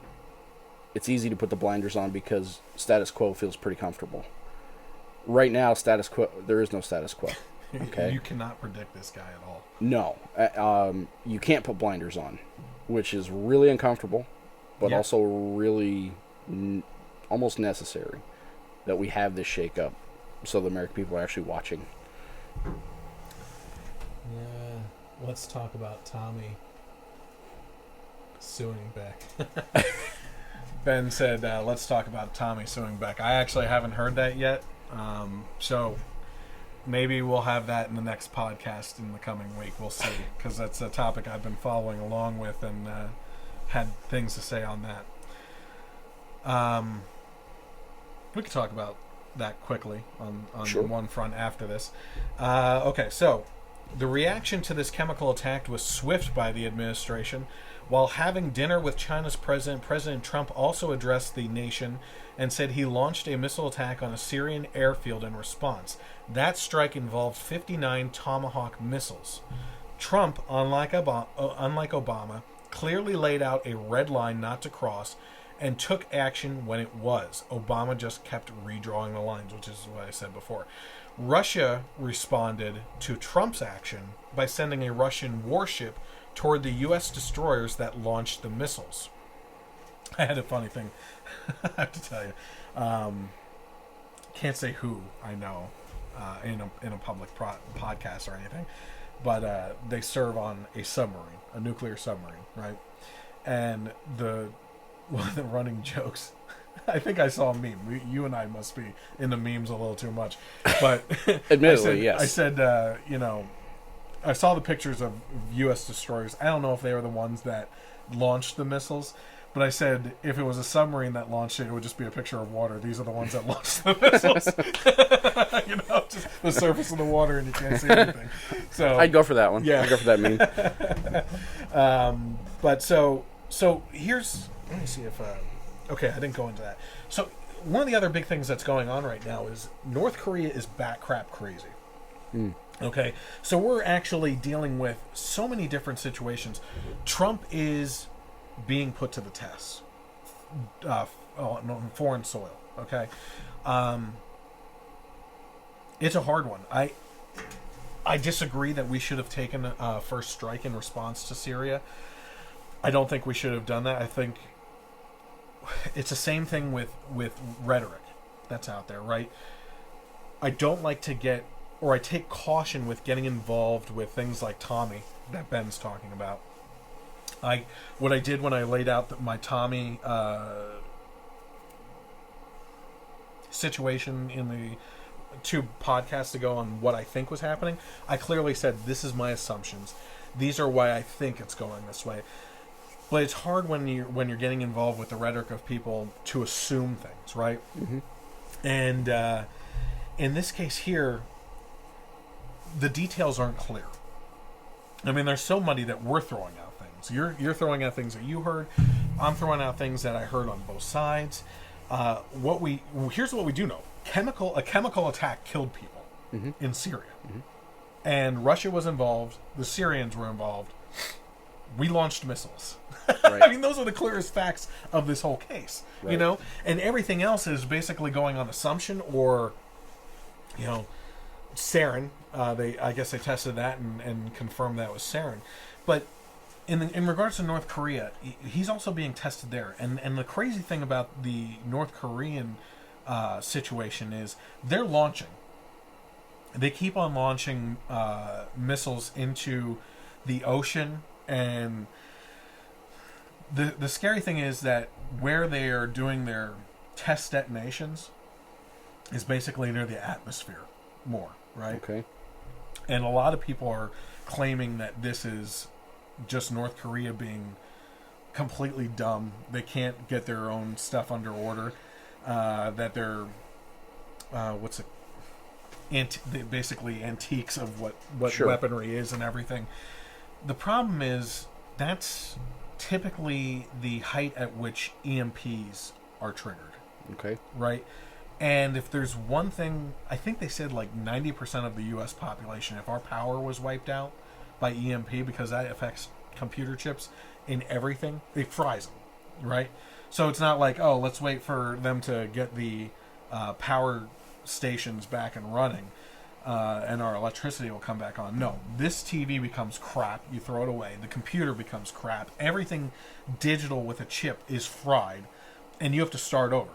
it's easy to put the blinders on because status quo feels pretty comfortable. Right now, status quo. There is no status quo. Okay. You cannot predict this guy at all. No, you can't put blinders on, which is really uncomfortable, but Yeah. also really almost necessary that we have this shake up so the American people are actually watching. Yeah, let's talk about Tommy suing Beck. Ben said, let's talk about Tommy suing Beck. I actually haven't heard that yet, so maybe we'll have that in the next podcast in the coming week. We'll see, because that's a topic I've been following along with and had things to say on that. We could talk about that quickly on Sure. one front after this. Okay, so the reaction to this chemical attack was swift by the administration. While having dinner with China's president, President Trump also addressed the nation and said he launched a missile attack on a Syrian airfield in response. That strike involved 59 Tomahawk missiles. Trump, unlike Obama, clearly laid out a red line not to cross and took action when it was. Obama just kept redrawing the lines, which is what I said before. Russia responded to Trump's action by sending a Russian warship toward the U.S. destroyers that launched the missiles. I had a funny thing I have to tell you. Can't say who I know in a public podcast or anything, but they serve on a submarine, a nuclear submarine, right? And one of the running jokes, I think I saw a meme. You and I must be in the memes a little too much, but Admittedly, yes. I said, I saw the pictures of U.S. destroyers. I don't know if they were the ones that launched the missiles, but I said if it was a submarine that launched it, it would just be a picture of water. These are the ones that launched the missiles. Just the surface of the water, and you can't see anything. So I'd go for that one. Yeah. I'd go for that meme. But so here's, let me see if okay, I didn't go into that. So one of the other big things that's going on right now is North Korea is bat crap crazy. Okay, so we're actually dealing with so many different situations. Trump is being put to the test on foreign soil. Okay, it's a hard one. I disagree that we should have taken a first strike in response to Syria. I don't think we should have done that. I think it's the same thing with rhetoric that's out there, right? I don't like to get, or I take caution with getting involved with things like Tomi that Ben's talking about. What I did when I laid out my Tomi situation in the 2 podcasts ago on what I think was happening, I clearly said, this is my assumptions. These are why I think it's going this way. But it's hard when you're getting involved with the rhetoric of people to assume things, right? Mm-hmm. And in this case here, the details aren't clear. I mean, they're so muddy that we're throwing out things. You're throwing out things that you heard. I'm throwing out things that I heard on both sides. Here's what we do know: a chemical attack killed people in Syria, and Russia was involved. The Syrians were involved. We launched missiles. Right. I mean, those are the clearest facts of this whole case. Right. You know, and everything else is basically going on assumption or, sarin. I guess they tested that and confirmed that was sarin. But in regards to North Korea, he's also being tested there. And the crazy thing about the North Korean situation is they're launching. They keep on launching missiles into the ocean, and the scary thing is that where they are doing their test detonations is basically near the atmosphere more, right? Okay. And a lot of people are claiming that this is just North Korea being completely dumb. They can't get their own stuff under order. That they're basically antiques of what sure. weaponry is and everything. The problem is that's typically the height at which EMPs are triggered. Okay. Right? And if there's one thing, I think they said like 90% of the U.S. population, if our power was wiped out by EMP, because that affects computer chips in everything, it fries them, right? So it's not like, oh, let's wait for them to get the power stations back and running and our electricity will come back on. No, this TV becomes crap. You throw it away. The computer becomes crap. Everything digital with a chip is fried, and you have to start over.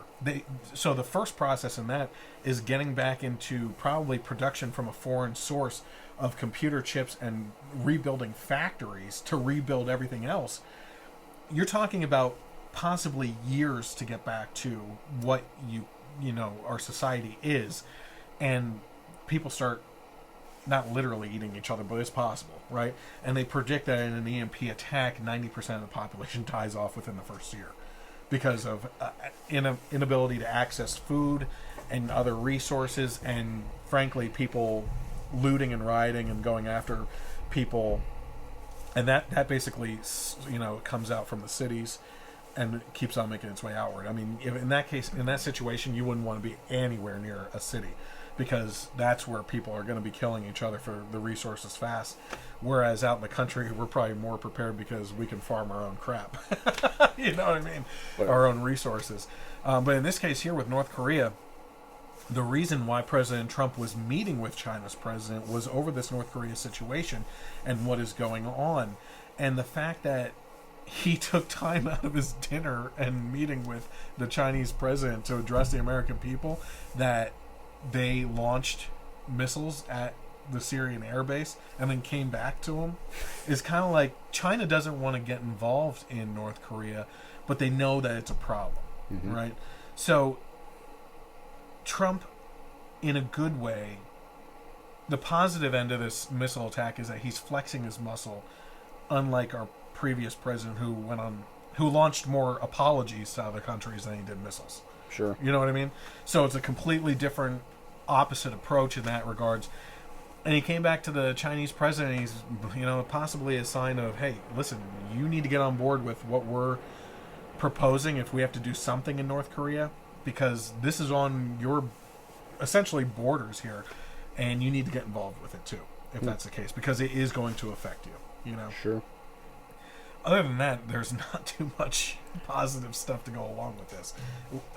So the first process in that is getting back into probably production from a foreign source of computer chips and rebuilding factories to rebuild everything else. You're talking about possibly years to get back to what our society is, and people start not literally eating each other, but it's possible, right? And they predict that in an EMP attack, 90% of the population dies off within the first year because of inability to access food and other resources, and frankly, people looting and rioting and going after people, and that basically comes out from the cities and it keeps on making its way outward. I mean, if in that case, in that situation, you wouldn't want to be anywhere near a city, because that's where people are going to be killing each other for the resources fast. Whereas out in the country, we're probably more prepared because we can farm our own crap. You know what I mean? Right. Our own resources. But in this case here with North Korea, the reason why President Trump was meeting with China's president was over this North Korea situation and what is going on. And the fact that he took time out of his dinner and meeting with the Chinese president to address the American people, that they launched missiles at the Syrian airbase and then came back to him, is kind of like China doesn't want to get involved in North Korea, but they know that it's a problem, right? So Trump, in a good way, the positive end of this missile attack is that he's flexing his muscle, unlike our previous president who launched more apologies to other countries than he did missiles. Sure. You know what I mean? So it's a completely different, opposite approach in that regards. And he came back to the Chinese president, and he's, possibly a sign of, hey, listen, you need to get on board with what we're proposing if we have to do something in North Korea, because this is on your, essentially, borders here, and you need to get involved with it too, if that's the case, because it is going to affect you, Sure. other than that, there's not too much positive stuff to go along with this,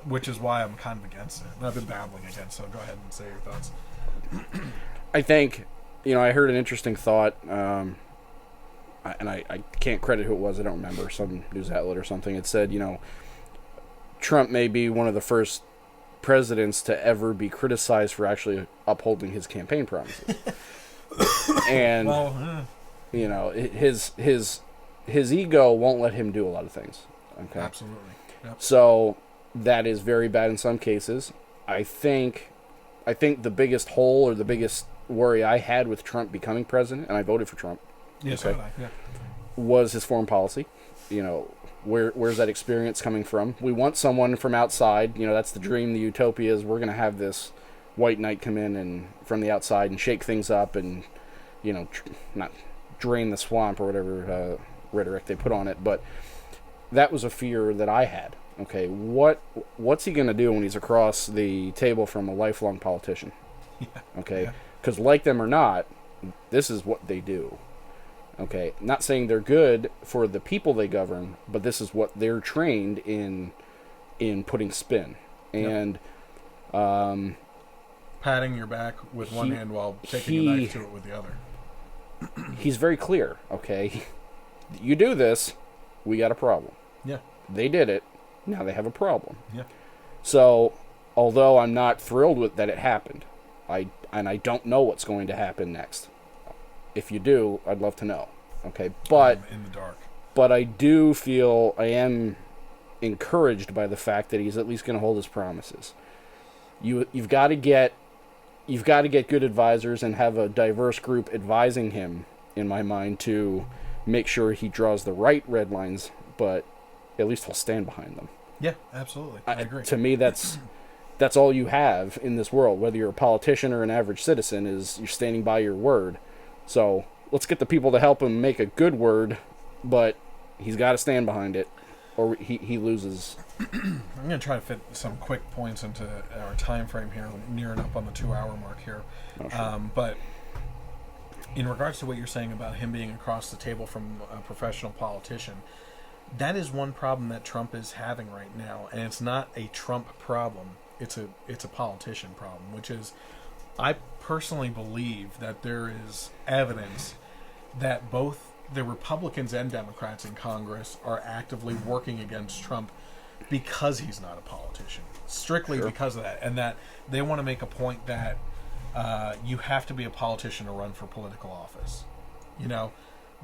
which is why I'm kind of against it. And I've been babbling against, so go ahead and say your thoughts. I think, I heard an interesting thought, and I can't credit who it was. I don't remember, some news outlet or something. It said, Trump may be one of the first presidents to ever be criticized for actually upholding his campaign promises. And, his ego won't let him do a lot of things. Okay. Absolutely. Yep. So that is very bad in some cases. I think the biggest hole or the biggest worry I had with Trump becoming president, and I voted for Trump. Yes, so did I. Yeah. Was his foreign policy. Where's that experience coming from? We want someone from outside. That's the dream, the utopia is we're going to have this white knight come in and from the outside and shake things up and, not drain the swamp or whatever rhetoric they put on it. But that was a fear that I had. Okay, what's he going to do when he's across the table from a lifelong politician? Yeah. Okay, because like them or not, this is what they do. Okay, not saying they're good for the people they govern, but this is what they're trained in putting spin. And patting your back with one hand while taking a knife to it with the other. He's very clear, okay? You do this, we got a problem. Yeah. They did it, now they have a problem. Yeah. So, although I'm not thrilled with that it happened, I don't know what's going to happen next. If you do, I'd love to know. Okay, but in the dark. But I do feel I am encouraged by the fact that he's at least going to hold his promises. You've got to get good advisors and have a diverse group advising him, in my mind, to make sure he draws the right red lines, but at least he'll stand behind them. Yeah, absolutely. I agree. To me, that's all you have in this world, whether you're a politician or an average citizen, is you're standing by your word. So let's get the people to help him make a good word, but he's got to stand behind it, or he loses. I'm going to try to fit some quick points into our time frame here, nearing up on the 2-hour mark here. Oh, sure. But in regards to what you're saying about him being across the table from a professional politician, that is one problem that Trump is having right now, and it's not a Trump problem. It's a politician problem, which is, I personally believe that there is evidence that both the Republicans and Democrats in Congress are actively working against Trump because he's not a politician, strictly because of that, and that they want to make a point that you have to be a politician to run for political office.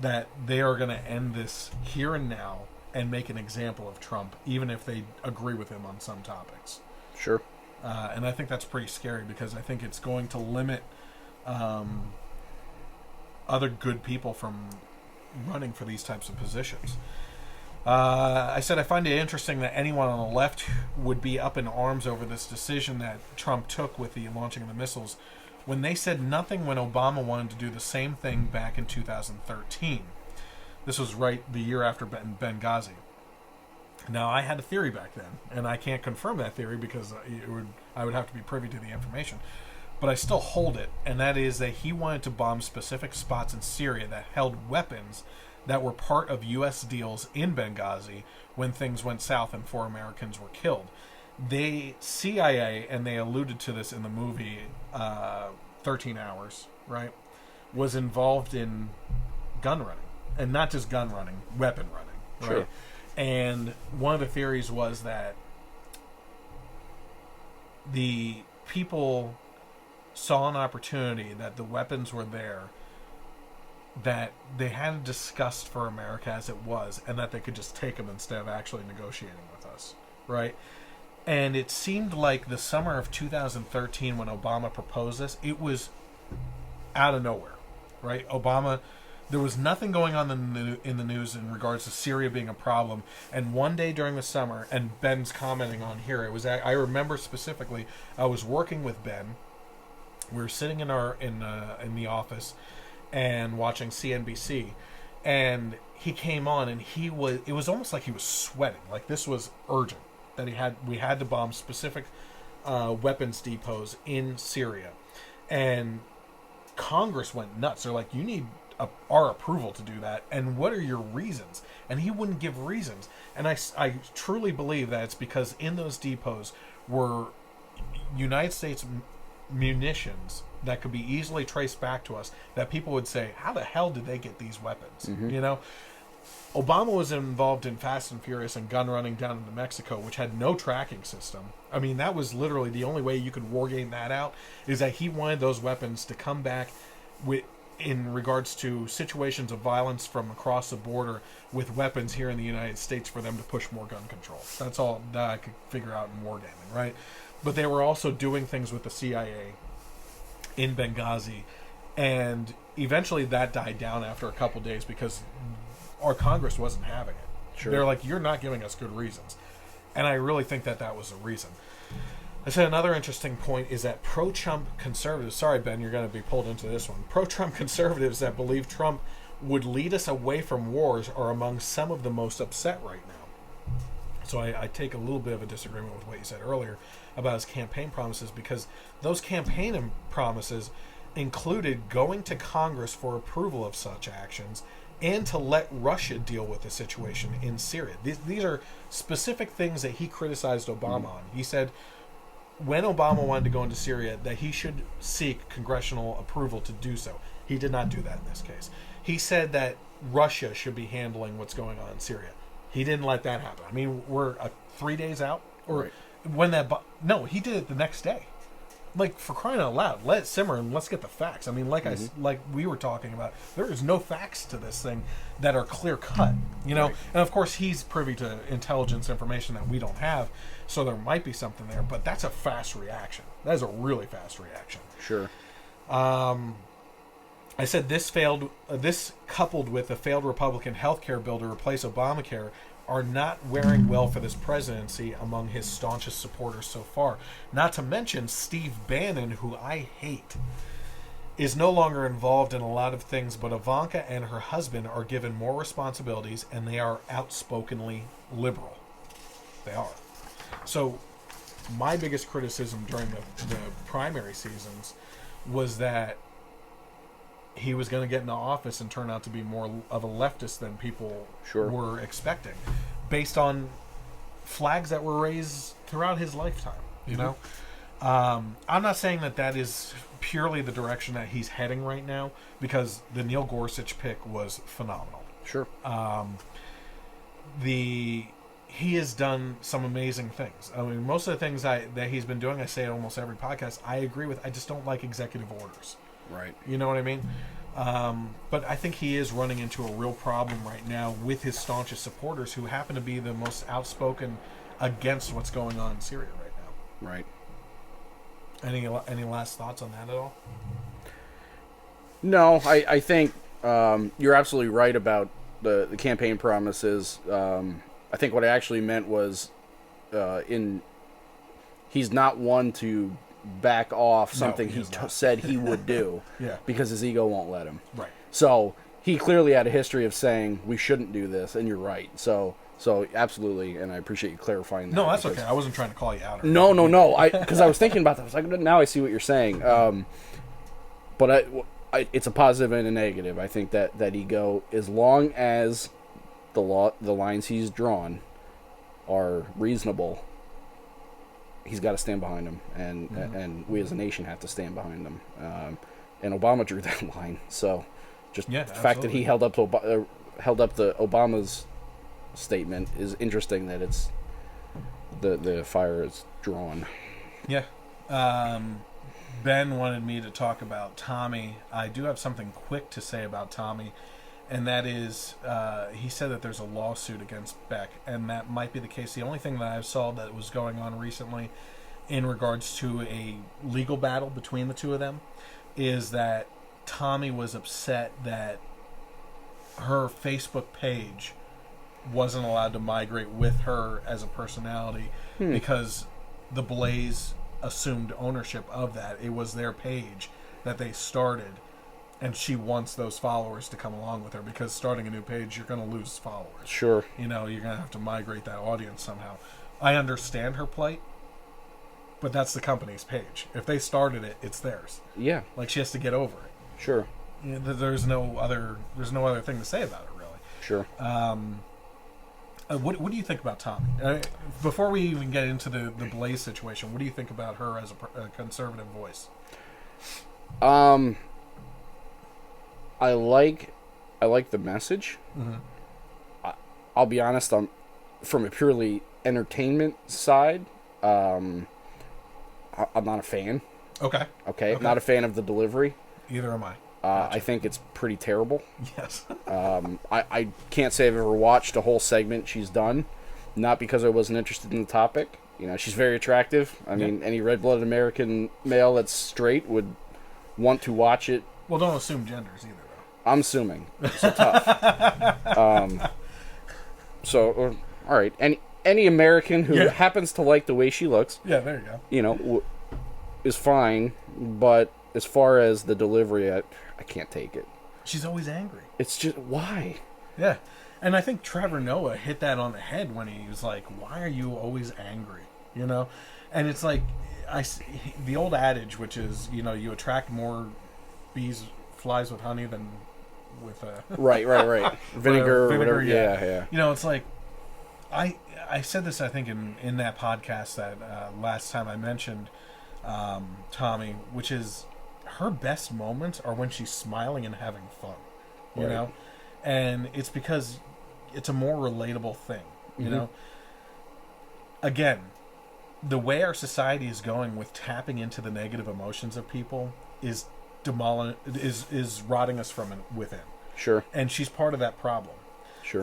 That they are going to end this here and now and make an example of Trump, even if they agree with him on some topics. Sure. And I think that's pretty scary, because I think it's going to limit other good people from running for these types of positions. I said I find it interesting that anyone on the left would be up in arms over this decision that Trump took with the launching of the missiles, when they said nothing when Obama wanted to do the same thing back in 2013. This was right the year after Benghazi. Now, I had a theory back then, and I can't confirm that theory because I would have to be privy to the information. But I still hold it, and that is that he wanted to bomb specific spots in Syria that held weapons that were part of U.S. deals in Benghazi when things went south and 4 Americans were killed. The CIA, and they alluded to this in the movie 13 Hours, right, was involved in gun running. And not just gun running, weapon running, right? Sure. And one of the theories was that the people saw an opportunity, that the weapons were there, that they hadn't discussed for America as it was, and that they could just take them instead of actually negotiating with us, right? And it seemed like the summer of 2013, when Obama proposed this, it was out of nowhere, right? There was nothing going on in the news in regards to Syria being a problem. And one day during the summer, and Ben's commenting on here, I remember specifically, I was working with Ben. We were sitting in the office and watching CNBC, and he came on, and it was almost like he was sweating, like this was urgent, that we had to bomb specific weapons depots in Syria. And Congress went nuts. They're like, you need our approval to do that, and what are your reasons? And he wouldn't give reasons. And I truly believe that it's because in those depots were United States munitions that could be easily traced back to us, that people would say, how the hell did they get these weapons? You know, Obama was involved in Fast and Furious and gun running down into Mexico, which had no tracking system. I mean, that was literally the only way you could war game that out, is that he wanted those weapons to come back in regards to situations of violence from across the border with weapons here in the United States for them to push more gun control. That's all that I could figure out in wargaming, right? But they were also doing things with the CIA in Benghazi, and eventually that died down after a couple days because our Congress wasn't having it. Sure. They're like, you're not giving us good reasons. And I really think that was the reason. I said another interesting point is that pro-Trump conservatives, sorry, Ben, you're going to be pulled into this one. Pro-Trump conservatives that believe Trump would lead us away from wars are among some of the most upset right now. So I take a little bit of a disagreement with what you said earlier about his campaign promises, because those campaign promises included going to Congress for approval of such actions and to let Russia deal with the situation in Syria. These are specific things that he criticized Obama on. He said when Obama wanted to go into Syria that he should seek congressional approval to do so. He did not do that in this case. He said that Russia should be handling what's going on in Syria. He didn't let that happen. I mean, we're 3 days out, or right. when that. No, he did it the next day. Like, for crying out loud, let it simmer and let's get the facts. I mean, like we were talking about, there is no facts to this thing that are clear cut, you know. Right. And of course, he's privy to intelligence information that we don't have, so there might be something there. But that's a fast reaction. That is a really fast reaction. Sure. I said this coupled with a failed Republican health care bill to replace Obamacare are not wearing well for this presidency among his staunchest supporters so far. Not to mention Steve Bannon, who I hate, is no longer involved in a lot of things, but Ivanka and her husband are given more responsibilities, and they are outspokenly liberal. They are. So my biggest criticism during the primary seasons was that he was going to get into office and turn out to be more of a leftist than people were expecting, based on flags that were raised throughout his lifetime. You know, I'm not saying that is purely the direction that he's heading right now, because the Neil Gorsuch pick was phenomenal. Sure. He has done some amazing things. I mean, most of the things that he's been doing, I say in almost every podcast, I agree with. I just don't like executive orders. Right. You know what I mean? But I think he is running into a real problem right now with his staunchest supporters, who happen to be the most outspoken against what's going on in Syria right now. Right. Any last thoughts on that at all? No, I think you're absolutely right about the campaign promises. I think what I actually meant was he's not one to back off something he said he would do because his ego won't let him. Right. So he clearly had a history of saying we shouldn't do this, and you're right. So absolutely, and I appreciate you clarifying that. No, that's okay. I wasn't trying to call you out. No. Because I was thinking about that. I was like, now I see what you're saying. But it's a positive and a negative. I think that ego, as long as the lines he's drawn are reasonable, he's got to stand behind him, and we as a nation have to stand behind him. And Obama drew that line, so just the fact that he held up the Obama's statement is interesting. That it's the fire is drawn. Yeah. Ben wanted me to talk about Tommy. I do have something quick to say about Tommy, and that is, he said that there's a lawsuit against Beck, and that might be the case. The only thing that I saw that was going on recently in regards to a legal battle between the two of them is that Tommy was upset that her Facebook page wasn't allowed to migrate with her as a personality because the Blaze assumed ownership of that. It was their page that they started, and she wants those followers to come along with her, because starting a new page, you're going to lose followers. Sure. You know, you're going to have to migrate that audience somehow. I understand her plight, but that's the company's page. If they started it, it's theirs. Yeah. Like, she has to get over it. Sure. there's no other thing to say about it, really. Sure. What do you think about Tomi? Before we even get into the Blaze situation, what do you think about her as a conservative voice? I like the message. Mm-hmm. I'll be honest. From a purely entertainment side, I'm not a fan. Okay. Not a fan of the delivery. Either am I. I think it's pretty terrible. Yes. I can't say I've ever watched a whole segment she's done, not because I wasn't interested in the topic. She's very attractive. I mean, any red-blooded American male that's straight would want to watch it. Well, don't assume genders either, though. I'm assuming. So tough. All right. Any American who happens to like the way she looks, yeah, there you go. Is fine. But as far as the delivery, I can't take it. She's always angry. It's just why. Yeah, and I think Trevor Noah hit that on the head when he was like, "Why are you always angry?" And it's like the old adage, which is you attract more flies with honey than with right vinegar or whatever. Yeah. It's like I said this, I think, in that podcast that last time I mentioned Tomi, which is her best moments are when she's smiling and having fun, you know, and it's because it's a more relatable thing, you know. Again, the way our society is going with tapping into the negative emotions of people is rotting us from within. Sure. And she's part of that problem. Sure.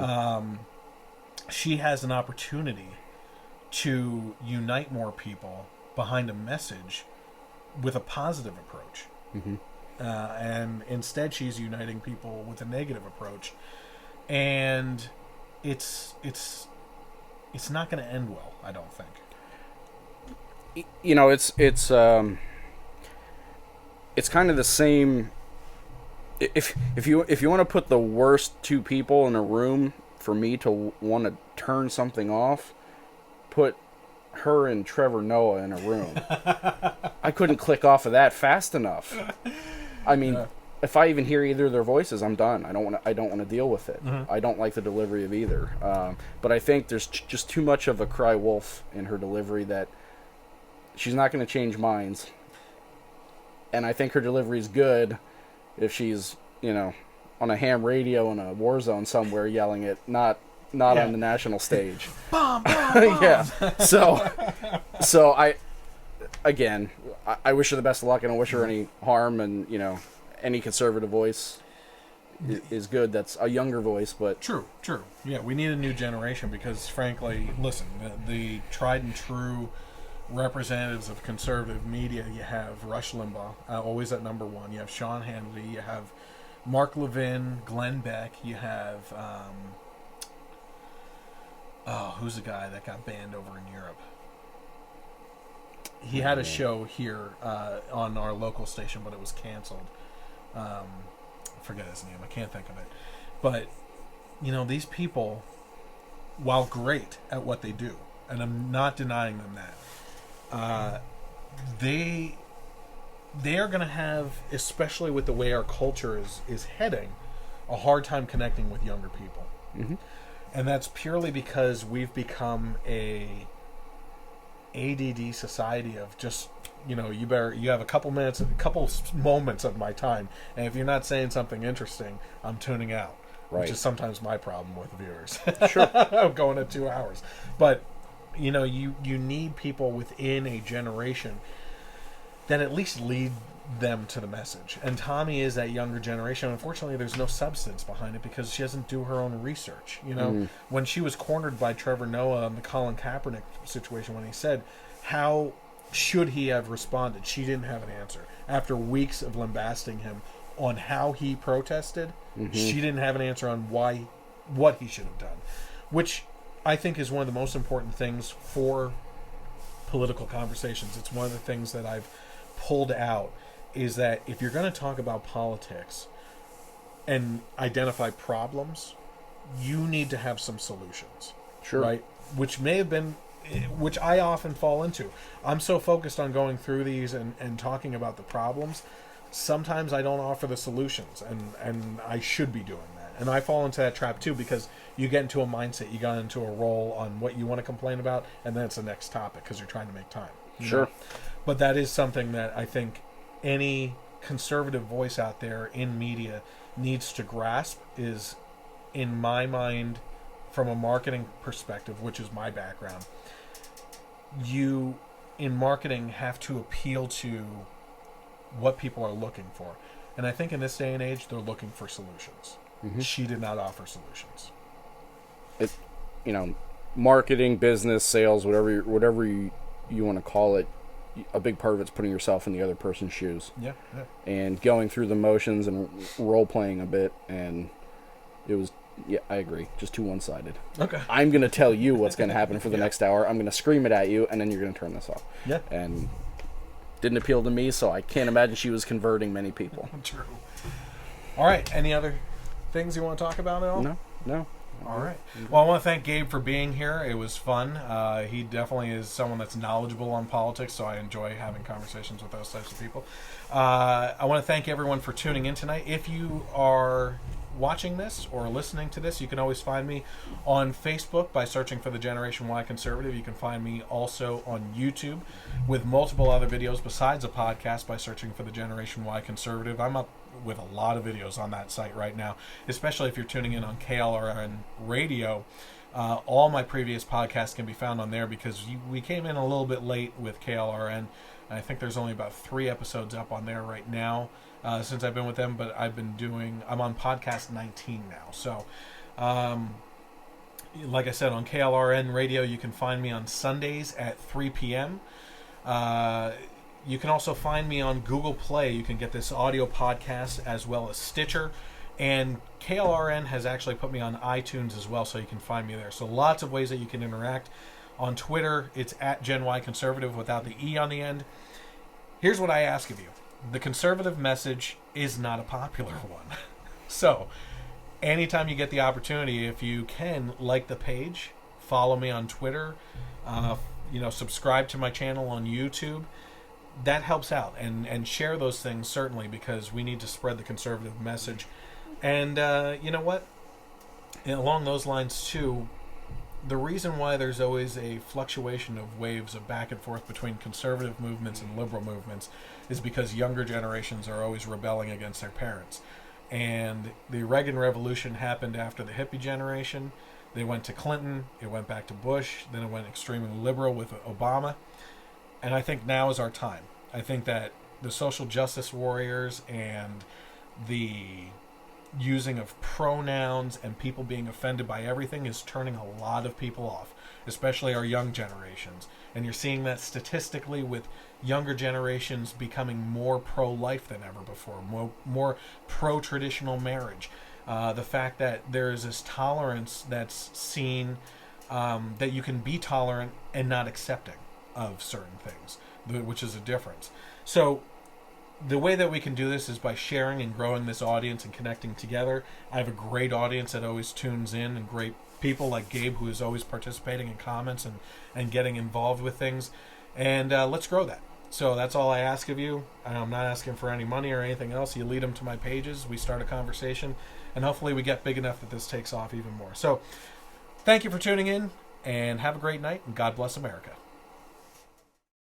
She has an opportunity to unite more people behind a message with a positive approach. And instead she's uniting people with a negative approach. And it's not going to end well, I don't think. It's kind of the same. If you want to put the worst two people in a room for me to want to turn something off, put her and Trevor Noah in a room. I couldn't click off of that fast enough. I mean, if I even hear either of their voices, I'm done. I don't want to deal with it. I don't like the delivery of either. But I think there's just too much of a cry wolf in her delivery that she's not going to change minds. And I think her delivery is good if she's, on a ham radio in a war zone somewhere yelling it, not on the national stage. Bomb, bomb, bomb. Yeah. So I wish her the best of luck. I don't wish her any harm, and any conservative voice is good. That's a younger voice, but true. Yeah, we need a new generation because, frankly, listen, the tried and true representatives of conservative media. You have Rush Limbaugh, always at number one. You have Sean Hannity. You have Mark Levin, Glenn Beck. You have who's the guy that got banned over in Europe? He had a show here on our local station, but it was canceled. I forget his name. I can't think of it. But, these people, while great at what they do, and I'm not denying them that, they are going to have, especially with the way our culture is heading, a hard time connecting with younger people. And that's purely because we've become a ADD society of just, you have a couple moments of my time, and if you're not saying something interesting, I'm tuning out. Right. Which is sometimes my problem with viewers. Sure. I'm going at 2 hours. But, you need people within a generation that at least lead them to the message. And Tomi is that younger generation. Unfortunately, there's no substance behind it because she doesn't do her own research. When she was cornered by Trevor Noah on the Colin Kaepernick situation, when he said, how should he have responded? She didn't have an answer. After weeks of lambasting him on how he protested, she didn't have an answer on what he should have done, which I think is one of the most important things for political conversations. It's one of the things that I've pulled out is that if you're going to talk about politics and identify problems, you need to have some solutions. Sure. Right? Which I often fall into. I'm so focused on going through these and talking about the problems sometimes I don't offer the solutions, and I should be doing that. And I fall into that trap too, because you get into a mindset, you got into a role on what you want to complain about, and then it's the next topic because you're trying to make time. Sure. Know? But that is something that I think any conservative voice out there in media needs to grasp, is, in my mind, from a marketing perspective, which is my background, you in marketing have to appeal to what people are looking for. And I think in this day and age, they're looking for solutions. Mm-hmm. She did not offer solutions. It, marketing, business, sales, whatever you want to call it, a big part of it's putting yourself in the other person's shoes. Yeah. And going through the motions and role-playing a bit, and it was, I agree, just too one-sided. Okay. I'm going to tell you what's going to happen for the next hour. I'm going to scream it at you, and then you're going to turn this off. Yeah. And didn't appeal to me, so I can't imagine she was converting many people. True. All right. Any other things you want to talk about at all? No. All right. Well, I want to thank Gabe for being here. It was fun. He definitely is someone that's knowledgeable on politics, so I enjoy having conversations with those types of people. I want to thank everyone for tuning in tonight. If you are watching this or listening to this, you can always find me on Facebook by searching for the Generation Y Conservative. You can find me also on YouTube with multiple other videos besides a podcast by searching for the Generation Y Conservative. I'm up with a lot of videos on that site right now, especially if you're tuning in on KLRN radio. All my previous podcasts can be found on there because we came in a little bit late with KLRN. I think there's only about 3 episodes up on there right now since I've been with them, but I'm on podcast 19 now. So, like I said, on KLRN radio, you can find me on Sundays at 3 p.m. You can also find me on Google Play. You can get this audio podcast as well as Stitcher. And KLRN has actually put me on iTunes as well, so you can find me there. So lots of ways that you can interact. On Twitter, it's at Gen Y Conservative without the E on the end. Here's what I ask of you. The conservative message is not a popular one. So anytime you get the opportunity, if you can, like the page, follow me on Twitter, subscribe to my channel on YouTube. That helps out, and share those things, certainly, because we need to spread the conservative message. And you know what? Along those lines, too, the reason why there's always a fluctuation of waves of back and forth between conservative movements and liberal movements is because younger generations are always rebelling against their parents. And the Reagan Revolution happened after the hippie generation. They went to Clinton, it went back to Bush, then it went extremely liberal with Obama. And I think now is our time. I think that the social justice warriors and the using of pronouns and people being offended by everything is turning a lot of people off, especially our young generations. And you're seeing that statistically with younger generations becoming more pro-life than ever before, more pro-traditional marriage. The fact that there is this tolerance that's seen, that you can be tolerant and not accepting of certain things, which is a difference. So the way that we can do this is by sharing and growing this audience and connecting together. I have a great audience that always tunes in, and great people like Gabe, who is always participating in comments and getting involved with things. And let's grow that. So that's all I ask of you. I'm not asking for any money or anything else. You lead them to my pages, we start a conversation, and hopefully we get big enough that this takes off even more. So thank you for tuning in, and have a great night, and God bless America.